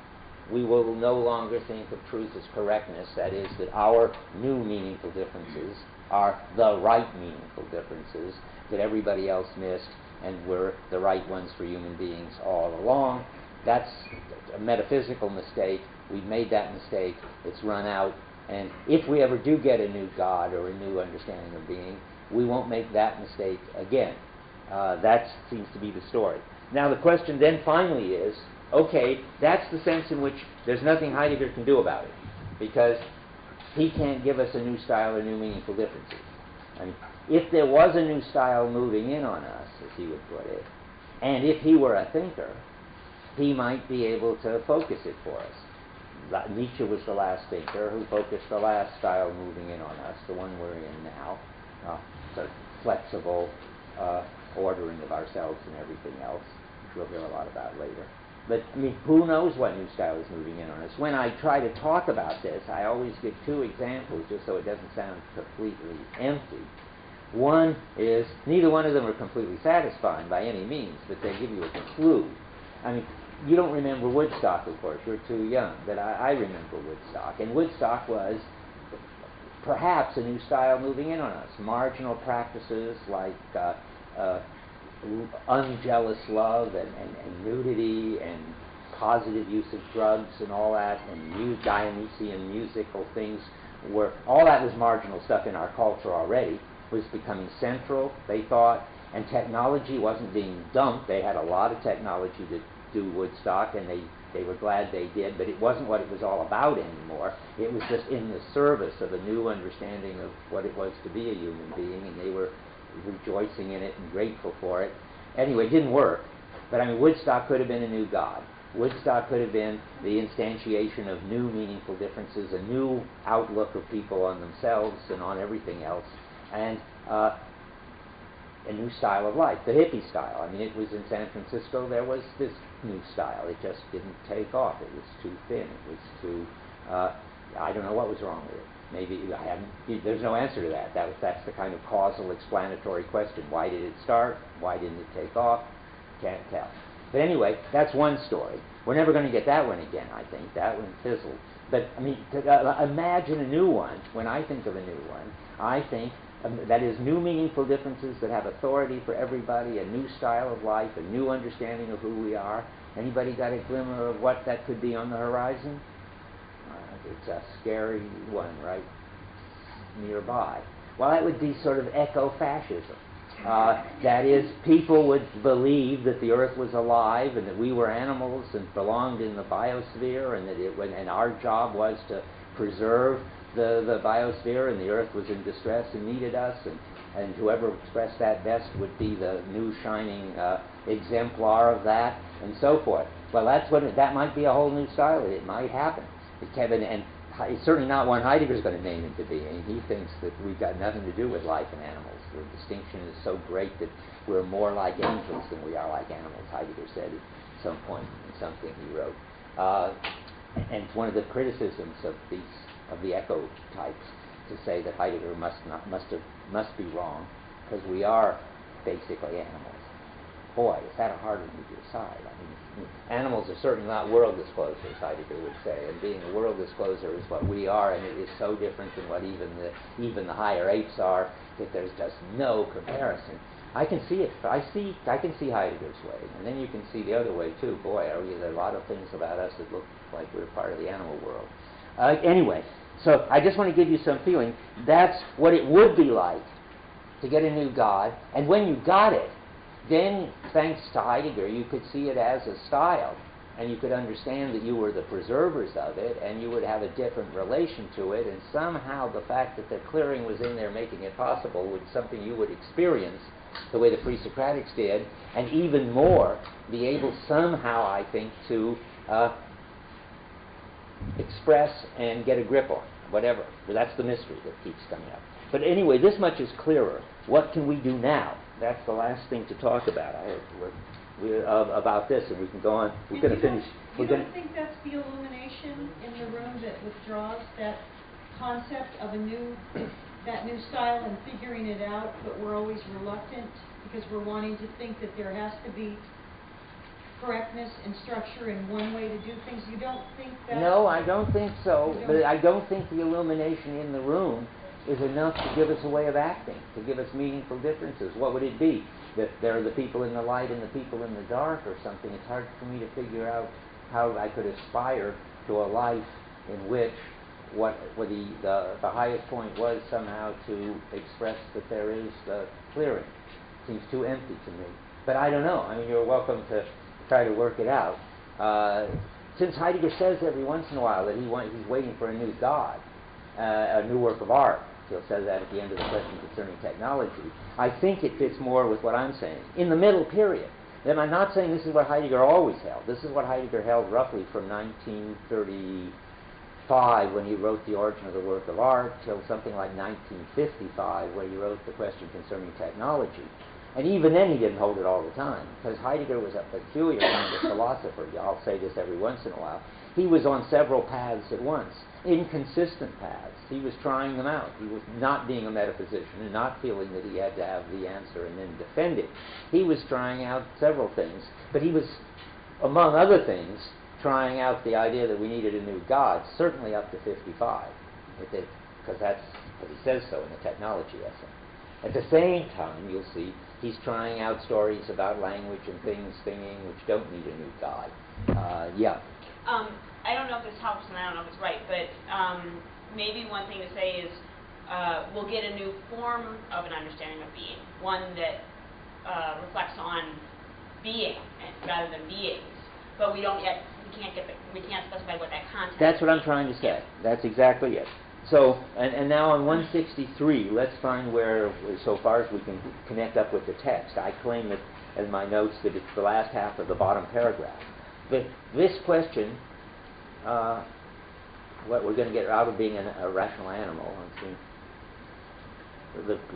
We will no longer think of truth as correctness, that is, that our new meaningful differences are the right meaningful differences that everybody else missed and were the right ones for human beings all along. That's a metaphysical mistake. We've made that mistake. It's run out. And if we ever do get a new God or a new understanding of being, we won't make that mistake again. That seems to be the story. Now the question then finally is, okay, that's the sense in which there's nothing Heidegger can do about it, because he can't give us a new style or new meaningful differences. I mean, if there was a new style moving in on us, as he would put it, and if he were a thinker, he might be able to focus it for us. Nietzsche was the last thinker who focused the last style moving in on us, the one we're in now, the flexible ordering of ourselves and everything else, which we'll hear a lot about later. But, I mean, who knows what new style is moving in on us? When I try to talk about this, I always give two examples just so it doesn't sound completely empty. One is, neither one of them are completely satisfying by any means, but they give you a clue. I mean, you don't remember Woodstock, of course, you're too young, but I remember Woodstock. And Woodstock was perhaps a new style moving in on us. Marginal practices like unjealous love and nudity and positive use of drugs and all that, and Dionysian musical things, all that was marginal stuff in our culture already, was becoming central, they thought, and technology wasn't being dumped. They had a lot of technology that do Woodstock, and they were glad they did, but it wasn't what it was all about anymore. It was just in the service of a new understanding of what it was to be a human being, and they were rejoicing in it and grateful for it. Anyway, it didn't work. But I mean, Woodstock could have been a new God. Woodstock could have been the instantiation of new meaningful differences, a new outlook of people on themselves and on everything else, and a new style of life, the hippie style. I mean, it was in San Francisco, there was this new style. It just didn't take off. It was too thin. It was too, I don't know what was wrong with it. Maybe there's no answer to that. That's the kind of causal explanatory question. Why did it start? Why didn't it take off? Can't tell. But anyway, that's one story. We're never going to get that one again, I think. That one fizzled. But, I mean, imagine a new one. When I think of a new one, I think that is new meaningful differences that have authority for everybody, a new style of life, a new understanding of who we are. Anybody got a glimmer of what that could be on the horizon? It's a scary one right nearby. Well, that would be sort of eco-fascism. That is, people would believe that the Earth was alive and that we were animals and belonged in the biosphere, and that and our job was to preserve the biosphere, and the Earth was in distress and needed us, and whoever expressed that best would be the new shining exemplar of that, and so forth. Well, that might be a whole new style. It might happen. And it's certainly not one Heidegger's going to name into being. He thinks that we've got nothing to do with life and animals. The distinction is so great that we're more like angels than we are like animals, Heidegger said at some point in something he wrote. And it's one of the criticisms of the echo types to say that Heidegger must be wrong, because we are basically animals. Boy, is that a hard one to decide. I mean, animals are certainly not world disclosures, Heidegger would say, and being a world discloser is what we are, and it is so different than what even the higher apes are that there's just no comparison. I can see it. I can see Heidegger's way, and then you can see the other way too. Boy, there are a lot of things about us that look like we're part of the animal world. Anyway, so I just want to give you some feeling. That's what it would be like to get a new God, and when you got it, then, thanks to Heidegger, you could see it as a style, and you could understand that you were the preservers of it, and you would have a different relation to it, and somehow the fact that the clearing was in there making it possible was something you would experience the way the pre-Socratics did, and even more, be able somehow, I think, to express and get a grip on, whatever. But that's the mystery that keeps coming up. But anyway, this much is clearer. What can we do now? That's the last thing to talk about. About this, and we can go on. We're going to finish. You don't think that's the illumination in the room that withdraws that concept of that new style and figuring it out, but we're always reluctant because we're wanting to think that there has to be correctness and structure and one way to do things. You don't think that? No, I don't think so. But I don't think the illumination in the room is enough to give us a way of acting, to give us meaningful differences. What would it be? That there are the people in the light and the people in the dark or something? It's hard for me to figure out how I could aspire to a life in which the highest point was somehow to express that there is the clearing. It seems too empty to me. But I don't know. I mean, you're welcome to try to work it out. Since Heidegger says every once in a while that he's waiting for a new God, a new work of art, he'll say that at the end of the question concerning technology, I think it fits more with what I'm saying. In the middle period, then I'm not saying this is what Heidegger always held. This is what Heidegger held roughly from 1935 when he wrote The Origin of the Work of Art till something like 1955 when he wrote The Question Concerning Technology. And even then he didn't hold it all the time, because Heidegger was a peculiar kind of philosopher. I'll say this every once in a while. He was on several paths at once, inconsistent paths. He was trying them out. He was not being a metaphysician and not feeling that he had to have the answer and then defend it. He was trying out several things, but he was, among other things, trying out the idea that we needed a new God, certainly up to 55, because he says so in the technology essay. At the same time, you'll see, he's trying out stories about language and things, thinking, which don't need a new God. Yeah. I don't know if this helps, and I don't know if it's right, but maybe one thing to say is we'll get a new form of an understanding of being, one that reflects on being rather than beings. but we can't specify what that content That's what I'm is. trying to say. That's exactly it. So, and now on 163, let's find where, so far as we can connect up with the text. I claim that in my notes that it's the last half of the bottom paragraph. But this question, what we're going to get out of being a rational animal,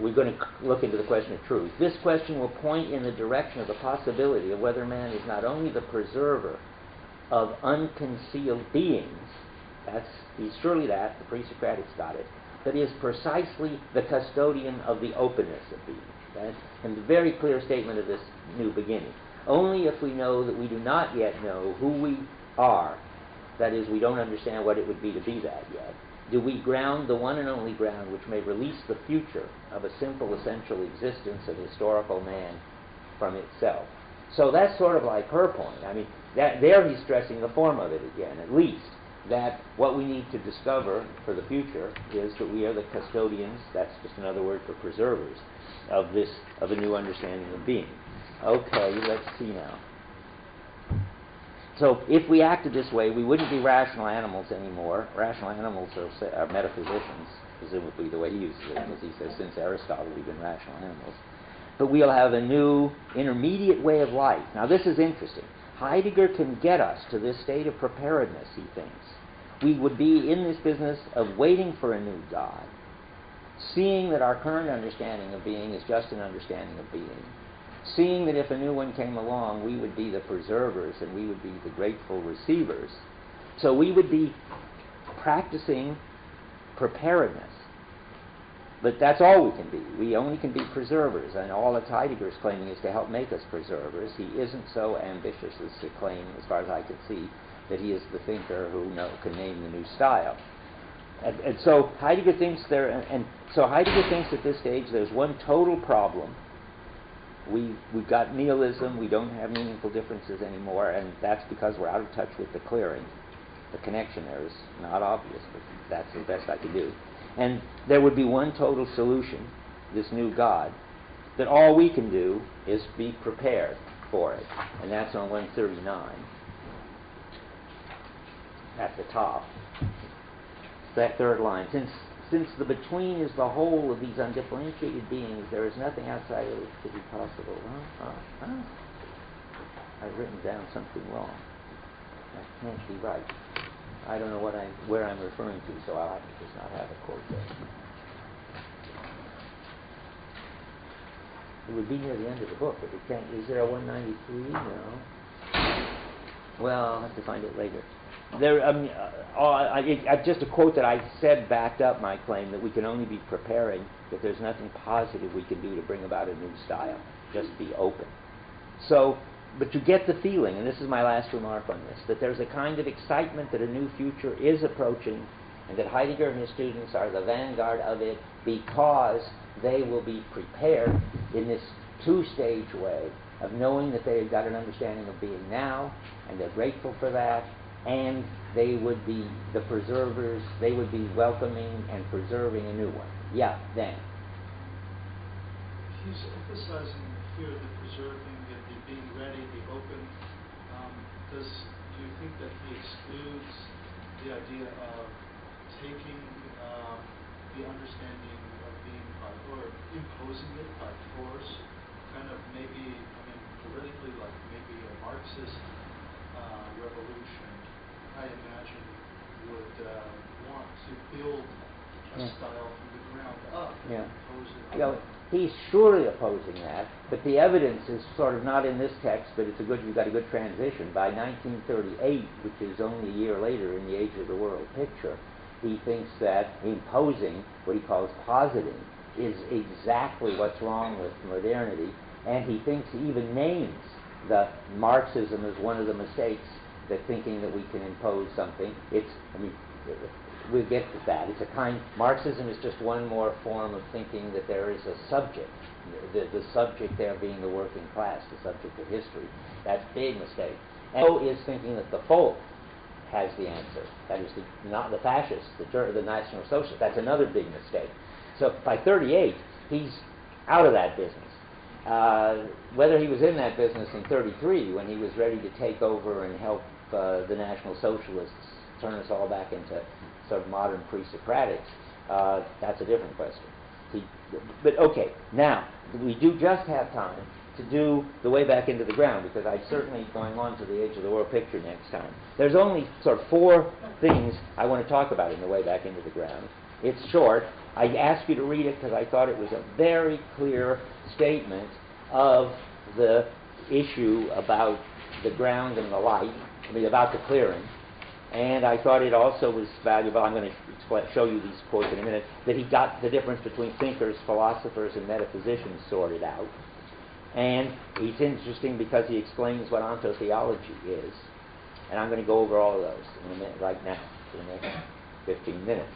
we're going to look into the question of truth. This question will point in the direction of the possibility of whether man is not only the preserver of unconcealed beings, he's surely that, the pre-Socratics got it, but is precisely the custodian of the openness of being. Okay? And the very clear statement of this new beginning. Only if we know that we do not yet know who we are, that is, we don't understand what it would be to be that yet, do we ground the one and only ground which may release the future of a simple essential existence of historical man from itself. So that's sort of like her point. I mean, there he's stressing the form of it again, at least, that what we need to discover for the future is that we are the custodians, that's just another word for preservers, of a new understanding of being. Okay, let's see now. So if we acted this way, we wouldn't be rational animals anymore. Rational animals are metaphysicians, presumably the way he uses it, because he says since Aristotle we've been rational animals. But we'll have a new intermediate way of life. Now this is interesting. Heidegger can get us to this state of preparedness, he thinks. We would be in this business of waiting for a new God, seeing that our current understanding of being is just an understanding of being, seeing that if a new one came along, we would be the preservers and we would be the grateful receivers. So we would be practicing preparedness. But that's all we can be. We only can be preservers, and all that Heidegger's claiming is to help make us preservers. He isn't so ambitious as to claim, as far as I can see, that he is the thinker who can name the new style. And so Heidegger thinks Heidegger thinks at this stage there's one total problem. We've got nihilism. We don't have meaningful differences anymore, and that's because we're out of touch with the clearing. The connection there is not obvious, but that's the best I can do. And there would be one total solution, this new God, that all we can do is be prepared for it. And that's on 139, at the top. That third line. Since the between is the whole of these undifferentiated beings, there is nothing outside of it that could be possible. I've written down something wrong. That can't be right. I don't know where I'm referring to, so I'll have to just not have a quote there. It would be near the end of the book, but it can't. Is there a 193? No. Well, I'll have to find it later. Just a quote that I said backed up my claim that we can only be preparing, that there's nothing positive we can do to bring about a new style. Just be open. So, but you get the feeling, and this is my last remark on this, that there's a kind of excitement that a new future is approaching, and that Heidegger and his students are the vanguard of it because they will be prepared in this two-stage way of knowing that they've got an understanding of being now, and they're grateful for that, and they would be the preservers, they would be welcoming and preserving a new one. Yeah, Dan. He's emphasizing here the preserving, the being ready, the open. Do you think that he excludes the idea of taking the understanding of being or imposing it by force, kind of maybe, politically, like maybe a Marxist revolution, I imagine, would want to build a style from the ground up and impose it. He's surely opposing that, but the evidence is sort of not in this text, but you've got a good transition. By 1938, which is only a year later in the Age of the World picture, he thinks that imposing, what he calls positing, is exactly what's wrong with modernity, and he thinks he even names the Marxism as one of the mistakes, that thinking that we can impose something. We'll get to that. Marxism is just one more form of thinking that there is a subject, the subject there being the working class, the subject of history. That's a big mistake. And so is thinking that the folk has the answer. That is not the fascists, the National Socialists. That's another big mistake. So by 38, he's out of that business. whether he was in that business in 33 when he was ready to take over and help the National Socialists turn us all back into sort of modern pre-Socratics, that's a different question. But okay, now, we do just have time to do the way back into the ground, because I'm certainly going on to the age of the world picture next time. There's only sort of 4 things I want to talk about in the way back into the ground. It's short. I asked you to read it because I thought it was a very clear statement of the issue about the ground and the light, about the clearing. And I thought it also was valuable, I'm going to show you these quotes in a minute, that he got the difference between thinkers, philosophers, and metaphysicians sorted out. And it's interesting because he explains what ontotheology is. And I'm going to go over all of those in a minute, right now, for the next 15 minutes.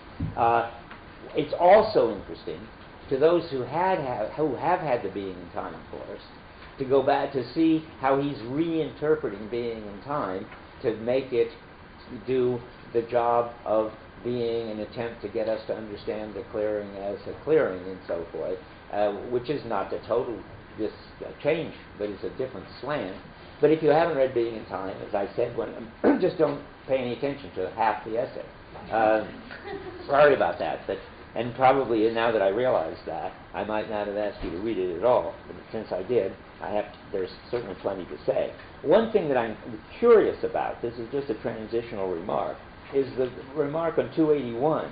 It's also interesting to those who have had the being in time course to go back to see how he's reinterpreting being in time to make it do the job of being an attempt to get us to understand the clearing as a clearing and so forth, which is not a total change, but it's a different slant. But if you haven't read Being in Time, as I said, just don't pay any attention to half the essay. Sorry about that, and probably now that I realize that, I might not have asked you to read it at all, but since I did, there's certainly plenty to say. One thing that I'm curious about, this is just a transitional remark, is the remark on 281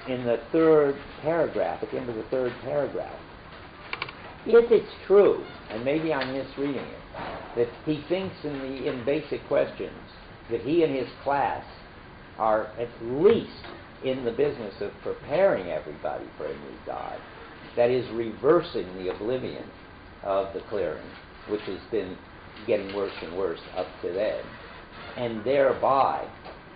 in the 3rd paragraph, at the end of the 3rd paragraph. If it's true, and maybe I'm misreading it, that he thinks in basic questions that he and his class are at least in the business of preparing everybody for a new God, that is, reversing the oblivion of the clearing, which has been getting worse and worse up to then, and thereby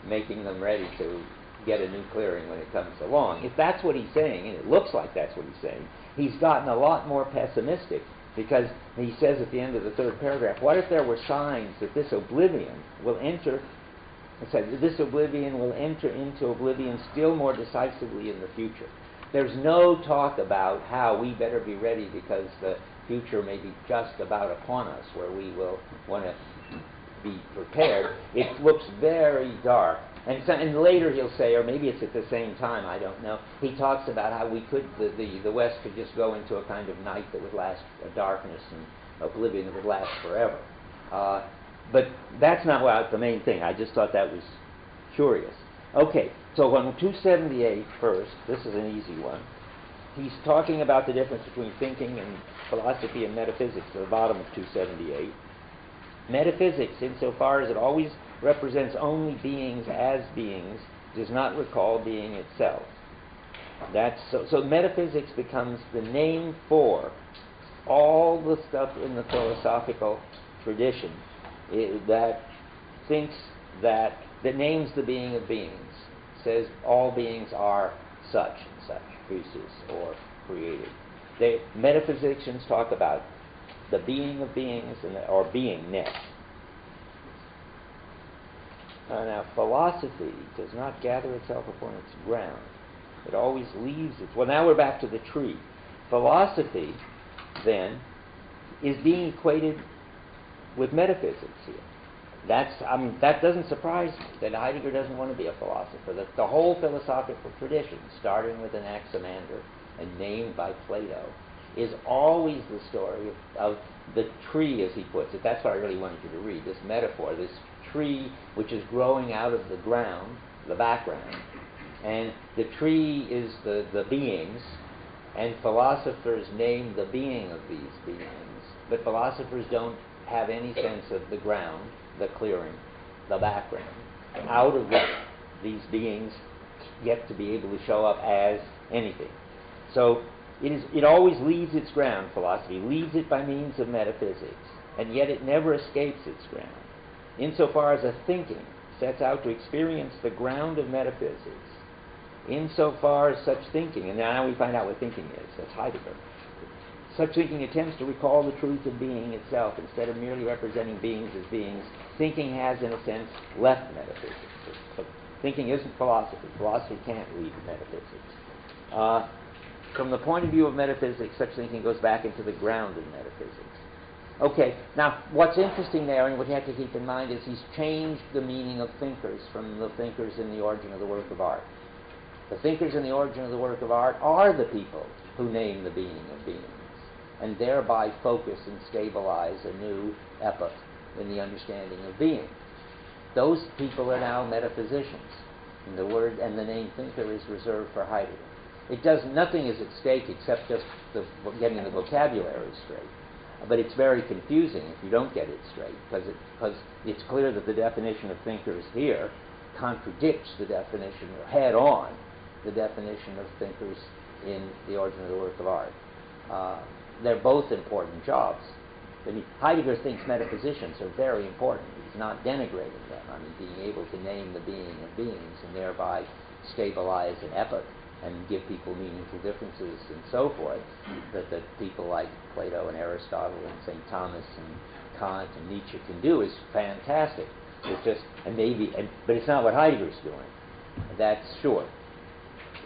making them ready to get a new clearing when it comes along. If that's what he's saying, and it looks like that's what he's saying, he's gotten a lot more pessimistic, because he says at the end of the 3rd paragraph, what if there were signs that this oblivion will enter into oblivion still more decisively in the future? There's no talk about how we better be ready because the future may be just about upon us, where we will want to be prepared. It looks very dark. And later he'll say, or maybe it's at the same time, I don't know, he talks about how we could, the West could just go into a kind of night that would last, a darkness and oblivion that would last forever. But that's not the main thing. I just thought that was curious. Okay, so on 278 first, this is an easy one. He's talking about the difference between thinking and philosophy and metaphysics at the bottom of 278. Metaphysics, insofar as it always represents only beings as beings, does not recall being itself. So metaphysics becomes the name for all the stuff in the philosophical tradition that thinks that names the being of beings, says all beings are such and such, physis or created. Metaphysicians talk about the being of beings or beingness. Now, philosophy does not gather itself upon its ground. It always leaves it. Well, now we're back to the tree. Philosophy, then, is being equated with metaphysics here. That doesn't surprise me, that Heidegger doesn't want to be a philosopher. That the whole philosophical tradition, starting with Anaximander and named by Plato, is always the story of the tree, as he puts it. That's what I really wanted you to read, this metaphor, this tree which is growing out of the ground, the background. And the tree is the beings, and philosophers name the being of these beings. But philosophers don't have any sense of the ground, the clearing, the background, out of which these beings get to be able to show up as anything. So it always leaves its ground, philosophy, leaves it by means of metaphysics, and yet it never escapes its ground. Insofar as a thinking sets out to experience the ground of metaphysics, insofar as such thinking, and now we find out what thinking is, that's Heidegger, such thinking attempts to recall the truth of being itself instead of merely representing beings as beings. Thinking has, in a sense, left metaphysics. But thinking isn't philosophy. Philosophy can't leave metaphysics. from the point of view of metaphysics, such thinking goes back into the ground of metaphysics. Okay, now what's interesting there, and what you have to keep in mind, is he's changed the meaning of thinkers from the thinkers in the origin of the work of art. The thinkers in the origin of the work of art are the people who name the being of beings, and thereby focus and stabilize a new epoch in the understanding of being. Those people are now metaphysicians, and the word and the name thinker is reserved for Heidegger. It does nothing is at stake except just getting the vocabulary straight. But it's very confusing if you don't get it straight, because it's clear that the definition of thinkers here contradicts the definition, or head on, the definition of thinkers in the origin of the work of art. They're both important jobs. I mean, Heidegger thinks metaphysicians are very important. He's not denigrating them. I mean, being able to name the being of beings and thereby stabilize an epoch and give people meaningful differences and so forth, that people like Plato and Aristotle and St. Thomas and Kant and Nietzsche can do is fantastic. It's just, but it's not what Heidegger's doing. That's sure.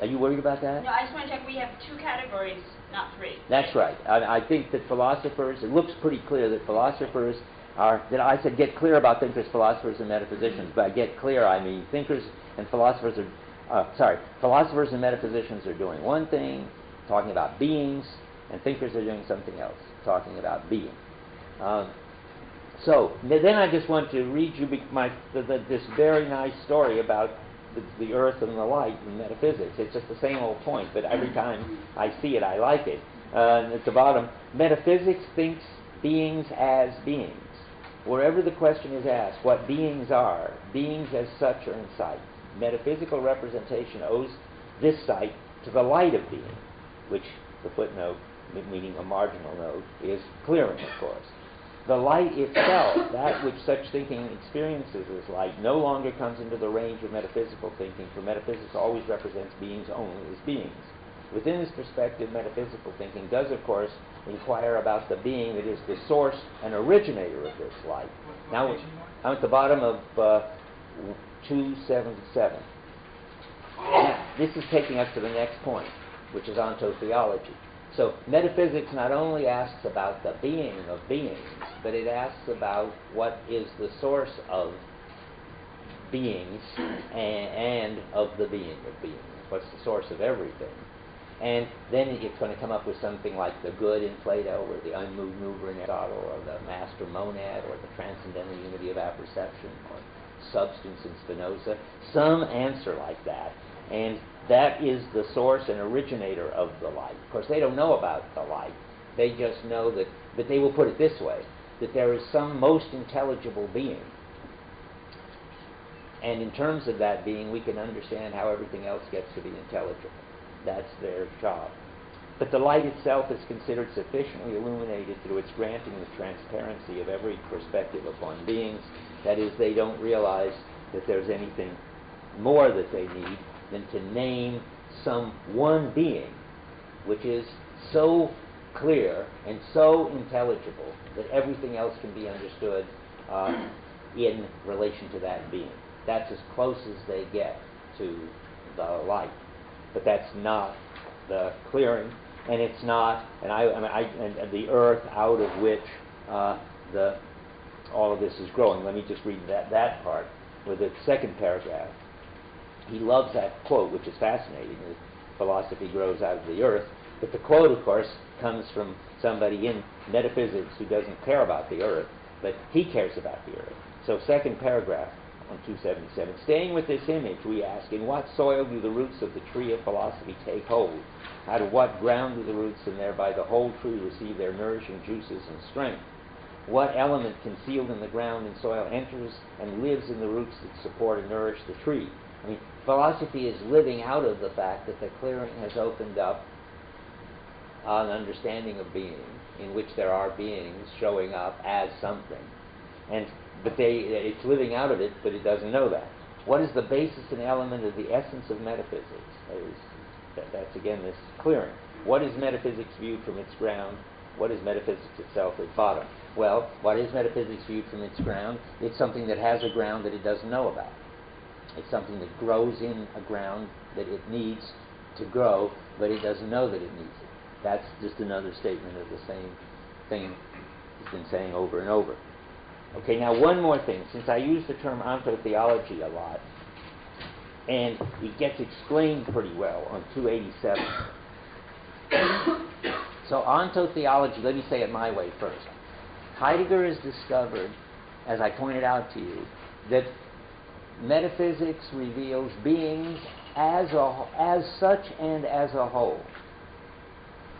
Are you worried about that? No, I just want to check. We have 2 categories, not 3. That's right. I think that philosophers, it looks pretty clear that philosophers are, that I said get clear about thinkers, philosophers, and metaphysicians. By get clear, I mean thinkers and philosophers philosophers and metaphysicians are doing one thing, talking about beings, and thinkers are doing something else, talking about being. So then I just want to read you this very nice story about the earth and the light in metaphysics. It's just the same old point, but every time I see it, I like it. And at the bottom, metaphysics thinks beings as beings. Wherever the question is asked, what beings are, beings as such are in sight. Metaphysical representation owes this sight to the light of being, which the footnote, meaning a marginal note, is clearing, of course. The light itself, that which such thinking experiences as light, no longer comes into the range of metaphysical thinking, for metaphysics always represents beings only as beings. Within this perspective, metaphysical thinking does, of course, inquire about the being that is the source and originator of this light. Now, I'm at the bottom of 277. Now, this is taking us to the next point, which is ontotheology. So metaphysics not only asks about the being of beings, but it asks about what is the source of beings and of the being of beings. What's the source of everything? And then it's going to come up with something like the good in Plato, or the unmoved mover in Aristotle, or the master monad, or the transcendental unity of apperception, or substance in Spinoza, some answer like that. And that is the source and originator of the light. Of course, they don't know about the light. They just know that, but they will put it this way, that there is some most intelligible being. And in terms of that being, we can understand how everything else gets to be intelligible. That's their job. But the light itself is considered sufficiently illuminated through its granting the transparency of every perspective upon beings. That is, they don't realize that there's anything more that they need than to name some one being, which is so clear and so intelligible that everything else can be understood in relation to that being. That's as close as they get to the light. But that's not the clearing, and it's not, and the earth out of which all of this is growing. Let me just read that part with the second paragraph. He loves that quote, which is fascinating, that philosophy grows out of the earth. But the quote, of course, comes from somebody in metaphysics who doesn't care about the earth, but he cares about the earth. So second paragraph on 277. Staying with this image, we ask, in what soil do the roots of the tree of philosophy take hold? Out of what ground do the roots and thereby the whole tree receive their nourishing juices and strength? What element concealed in the ground and soil enters and lives in the roots that support and nourish the tree? I mean, philosophy is living out of the fact that the clearing has opened up an understanding of being, in which there are beings showing up as something. But it's living out of it, but it doesn't know that. What is the basis and element of the essence of metaphysics? That's again this clearing. What is metaphysics viewed from its ground? What is metaphysics itself at bottom? Well, what is metaphysics viewed from its ground? It's something that has a ground that it doesn't know about. It's something that grows in a ground that it needs to grow, but it doesn't know that it needs it. That's just another statement of the same thing he's been saying over and over. Okay, now one more thing. Since I use the term ontotheology a lot, and it gets explained pretty well on 287. So ontotheology, let me say it my way first. Heidegger has discovered, as I pointed out to you, that metaphysics reveals beings as such and as a whole.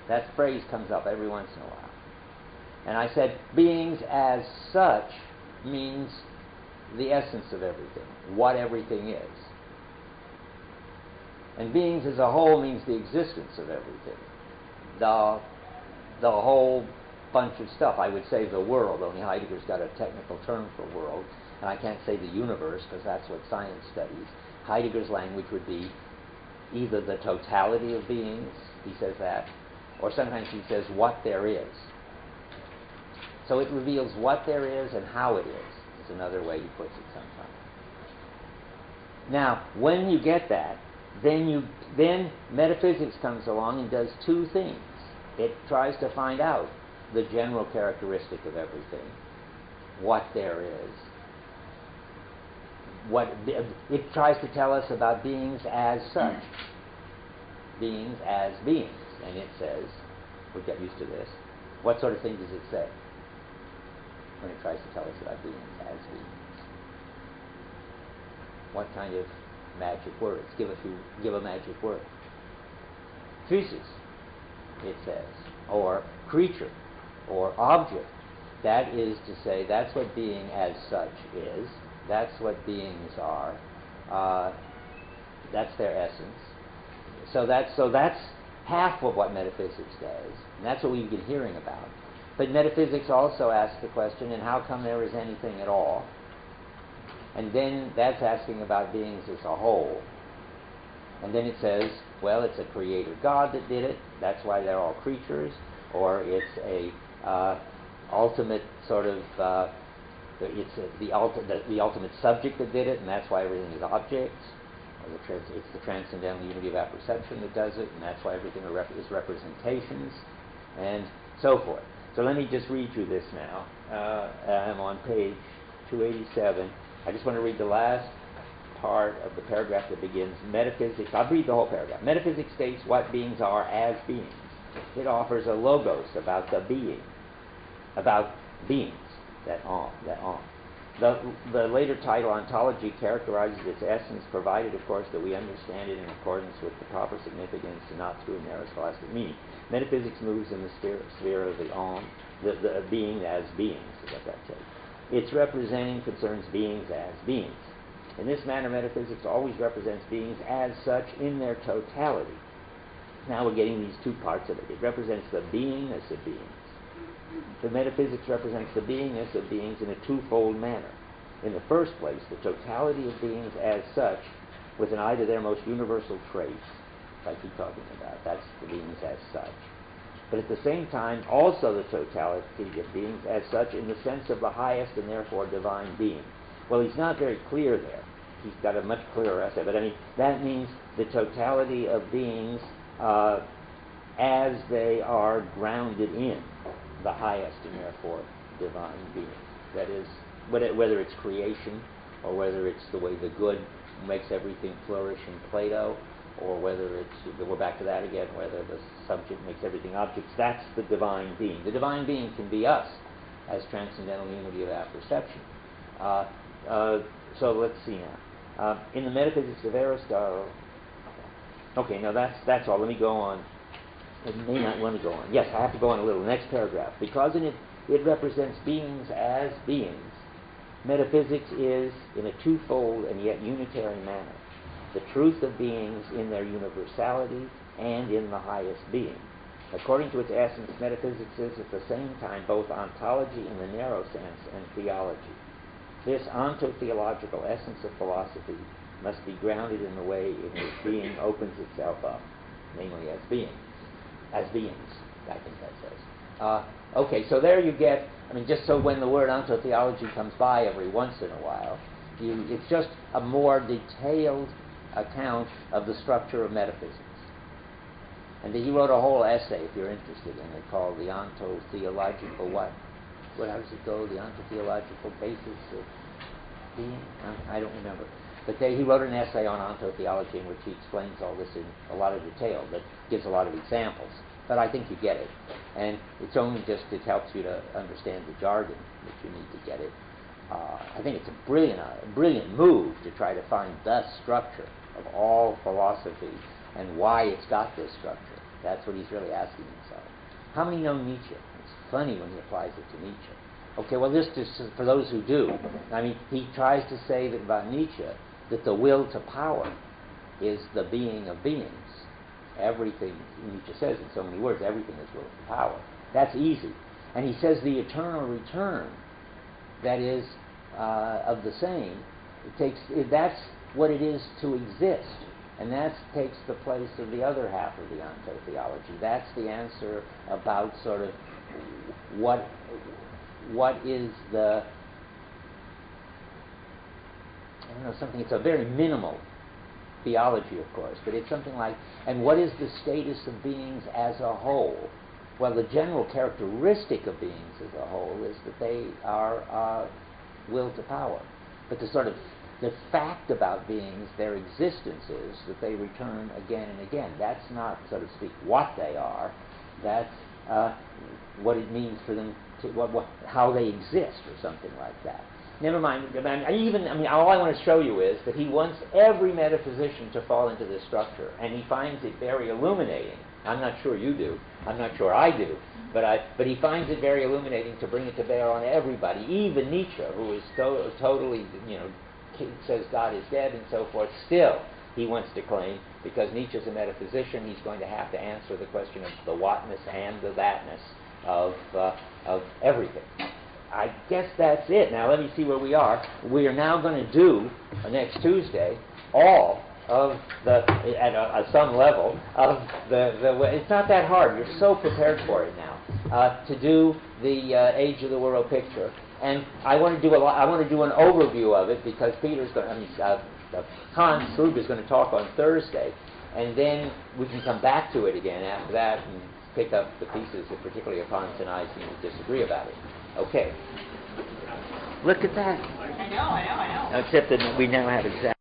That phrase comes up every once in a while. And I said beings as such means the essence of everything, what everything is. And beings as a whole means the existence of everything. The whole bunch of stuff. I would say the world, only Heidegger's got a technical term for world, and I can't say the universe because that's what science studies. Heidegger's language would be either the totality of beings, he says that, or sometimes he says what there is. So it reveals what there is and how it is another way he puts it sometimes. Now, when you get that, then metaphysics comes along and does two things. It tries to find out the general characteristic of everything, what there is. It tries to tell us about beings as such, beings as beings. And it says, we get used to this, what sort of thing does it say when it tries to tell us about beings as beings? What kind of magic words? Give a magic word. Physis, it says, or creature, or object. That is to say, that's what being as such is. That's what beings are. That's their essence. So that's half of what metaphysics does, and that's what we've been hearing about. But metaphysics also asks the question, and how come there is anything at all? And then that's asking about beings as a whole. And then it says, well, it's a creator God that did it, that's why they're all creatures, or it's a ultimate sort of, the ultimate subject that did it, and that's why everything is objects. It's the transcendental unity of apperception that does it, and that's why everything is representations, and so forth. So let me just read you this now. I'm on page 287. I just want to read the last part of the paragraph that begins, metaphysics. I'll read the whole paragraph. Metaphysics states what beings are as beings. It offers a logos about the being, about beings, that on. The later title, ontology, characterizes its essence, provided, of course, that we understand it in accordance with the proper significance and not through narrow scholastic meaning. Metaphysics moves in the sphere of the on, the being as beings, is what that says. Its representing concerns beings as beings. In this manner, metaphysics always represents beings as such in their totality. Now we're getting these two parts of it. It represents the beingness of beings. The metaphysics represents the beingness of beings in a twofold manner. In the first place, the totality of beings as such, with an eye to their most universal traits, like I keep talking about. That's the beings as such. But at the same time, also the totality of beings as such in the sense of the highest and therefore divine being. Well, he's not very clear there. He's got a much clearer essay, but I mean, that means the totality of beings as they are grounded in the highest and therefore divine being. That is, whether it's creation, or whether it's the way the good makes everything flourish in Plato, or whether it's, we're back to that again, whether the subject makes everything objects, that's the divine being. The divine being can be us, as transcendental unity of apperception. So let's see now. In the Metaphysics of Aristotle, okay, now that's all. Let me go on. It may not want to go on. Yes, I have to go on a little. Next paragraph. Because in it represents beings as beings, metaphysics is, in a twofold and yet unitary manner, the truth of beings in their universality and in the highest being. According to its essence, metaphysics is at the same time both ontology in the narrow sense and theology. This ontotheological essence of philosophy must be grounded in the way in which being opens itself up, namely as being. As beings, I think that says. Okay, so there you get, I mean, just so when the word ontotheology comes by every once in a while, it's just a more detailed account of the structure of metaphysics. And he wrote a whole essay, if you're interested in it, called The Ontotheological what? How does it go? The Ontotheological Basis of Being? I don't remember. But he wrote an essay on ontotheology in which he explains all this in a lot of detail, but gives a lot of examples. But I think you get it. And it's only just, it helps you to understand the jargon that you need to get it. I think it's a brilliant move to try to find the structure of all philosophy and why it's got this structure. That's what he's really asking himself. How many know Nietzsche? It's funny when he applies it to Nietzsche. Okay, well, this is for those who do. I mean, he tries to say that about Nietzsche that the will to power is the being of beings. Everything, Nietzsche says in so many words, everything is will to power. That's easy. And he says the eternal return, that is, of the same, that's what it is to exist. And that takes the place of the other half of the ontotheology. That's the answer about sort of what is the, I don't know, something, it's a very minimal theology, of course, but it's something like, and what is the status of beings as a whole? Well, the general characteristic of beings as a whole is that they are will to power. But the fact about beings, their existence is that they return again and again. That's not, so to speak, what they are. That's what it means for them to, how they exist, or something like that. Never mind. All I want to show you is that he wants every metaphysician to fall into this structure, and he finds it very illuminating. I'm not sure you do. I'm not sure I do. But he finds it very illuminating to bring it to bear on everybody, even Nietzsche, who is totally, says God is dead and so forth. Still, he wants to claim, because Nietzsche's a metaphysician, he's going to have to answer the question of the whatness and the thatness of everything. I guess that's it. Now let me see where we are. We are now going to do, next Tuesday, all of at some level of it's not that hard. You're so prepared for it now to do the Age of the World picture. And I want to do I want to do an overview of it because Peter's going. Hans Slug is going to talk on Thursday, and then we can come back to it again after that and pick up the pieces, particularly if Hans and I seem to disagree about it. Okay. Look at that. I know. Except that we now have exact.